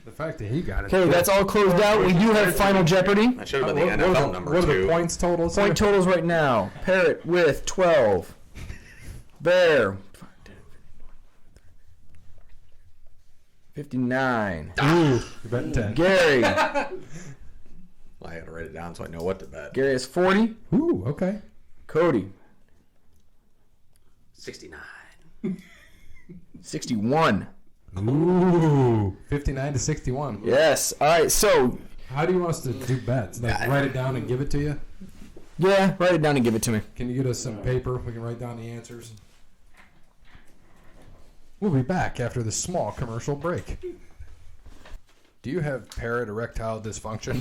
The fact that he got it. Okay, that's all closed out. We do have Final Jeopardy. That should have been the What NFL are number what are the 2. points totals? Point totals right now. Parrot with 12. Bear 59. Ooh, you're betting 10. Gary. I had to write it down so I know what to bet. Gary has 40. Ooh, okay. Cody. 69. 61. Ooh, 59 to 61. Yes. All right. So, How do you want us to do bets? Like write it down and give it to you? yeah, write it down and give it to me. Can you get us some paper? We can write down the answers. We'll be back after this small commercial break. Do you have Parrot erectile dysfunction?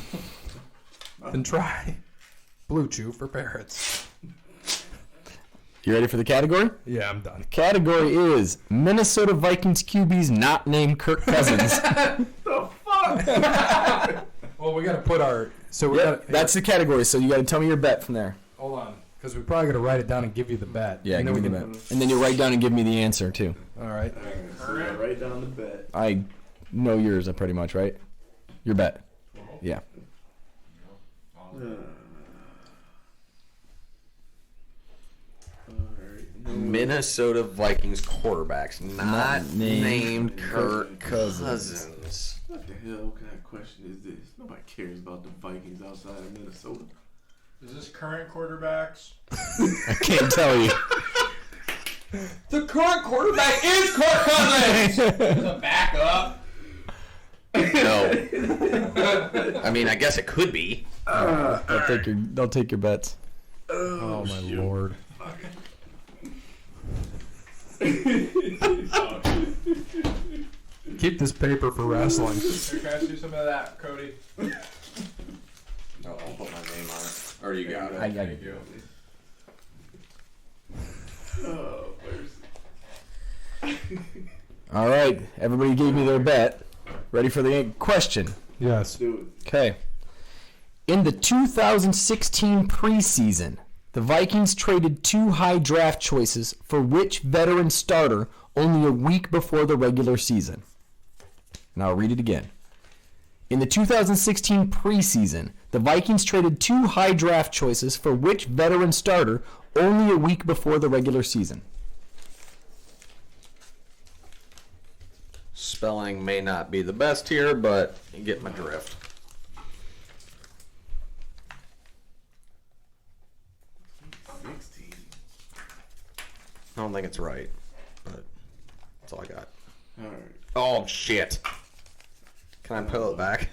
Then try Blue Chew for parrots. You ready for the category? Yeah, I'm done. Category is Minnesota Vikings QBs not named Kirk Cousins. The fuck? Well, we got to put our... So we got That's the category, so you got to tell me your bet from there. Hold on, because we probably got to write it down and give you the bet. Yeah, And then give me we the can- bet. And then you write down and give me the answer, too. All right. So yeah, write down the bet. I know yours, pretty much, right? Your bet. Yeah. Minnesota Vikings quarterbacks not named Kirk Cousins. Cousins. What the hell kind of question is this? Nobody cares about the Vikings outside of Minnesota. Is this current quarterbacks? I can't tell you. The current quarterback is Kirk Cousins. The backup. No. I mean, I guess it could be. They'll take your bets. Oh, my Lord. Keep this paper for wrestling. Here, can I see some of that, Cody? Oh, I'll put my name on it. Or you got it. I got it. Oh, mercy. All right. Everybody gave me their bet. Ready for the question? Yes. Do Okay. In the 2016 preseason, the Vikings traded 2 high draft choices for which veteran starter only a week before the regular season? And I'll read it again. In the 2016 preseason, the Vikings traded 2 high draft choices for which veteran starter only a week before the regular season? Spelling may not be the best here, but you get my drift. it. 16. I don't think it's right, but that's all I got. All right. Oh, shit. Can I pull it back?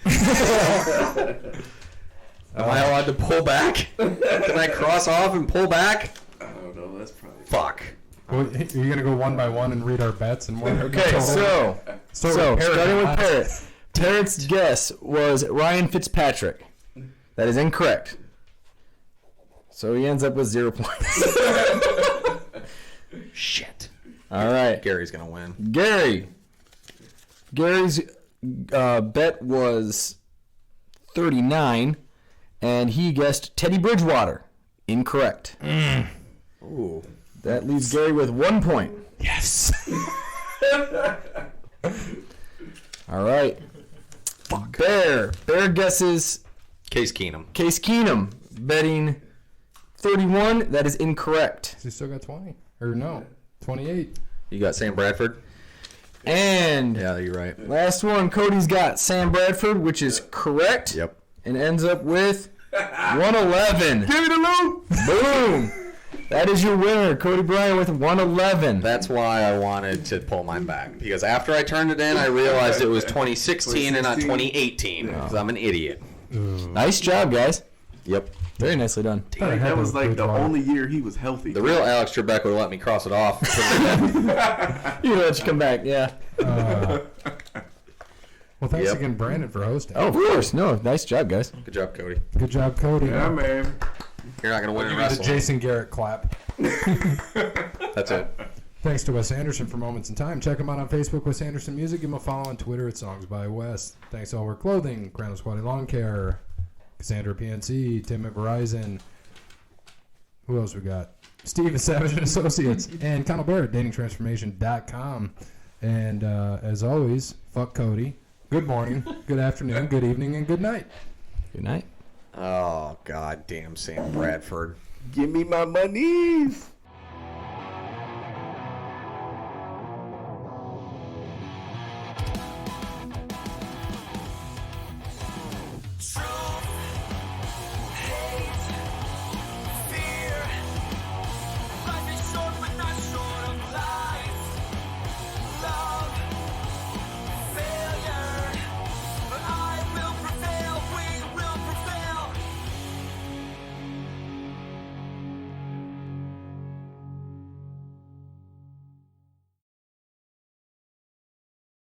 Am I allowed to pull back? Can I cross off and pull back? I don't know. That's probably. Fuck. Well, are you going to go one by one and read our bets? And one? Okay, so starting with Parrot. Parrot's guess was Ryan Fitzpatrick. That is incorrect. So he ends up with 0 points. Shit. All right. Gary's going to win. Gary's bet was 39, and he guessed Teddy Bridgewater. Incorrect. Ooh. That leaves Gary with 1 point. Yes. All right. Bear guesses Case Keenum. Case Keenum, betting 31. That is incorrect. He still got 20. Or no, 28. You got Sam Bradford? And Yeah, you're right. last one, Cody's got Sam Bradford, which is correct. Yep. And ends up with 111. Give me the loot. Boom. That is your winner, Cody Bryant with 111. That's why I wanted to pull mine back. Because after I turned it in, I realized it was 2016 and not 2018. Because I'm an idiot. Nice job, guys. Yep. Very nicely done. Like, that was like the only year he was healthy. The real Alex Trebek would have let me cross it off. You let you come back, yeah. Well, thanks Yep. again, Brandon, for hosting. Oh, of course. No, nice job, guys. Good job, Cody. Good job, Cody. Yeah, man. You're not going to win in The wrestling. Jason Garrett clap. That's it. Thanks to Wes Anderson for Moments in Time. Check him out on Facebook, Wes Anderson Music. Give him a follow on Twitter at Songs by Wes. Thanks to All Wear Clothing, Crandall Quality Lawn Care, Cassandra PNC, Tim at Verizon. Who else we got? Steve at Savage and Associates, and Connell Barrett, datingtransformation.com. And as always, fuck Cody. Good morning, good afternoon, good evening, and good night. Good night. Oh, god damn Sam Bradford. Give me my monies.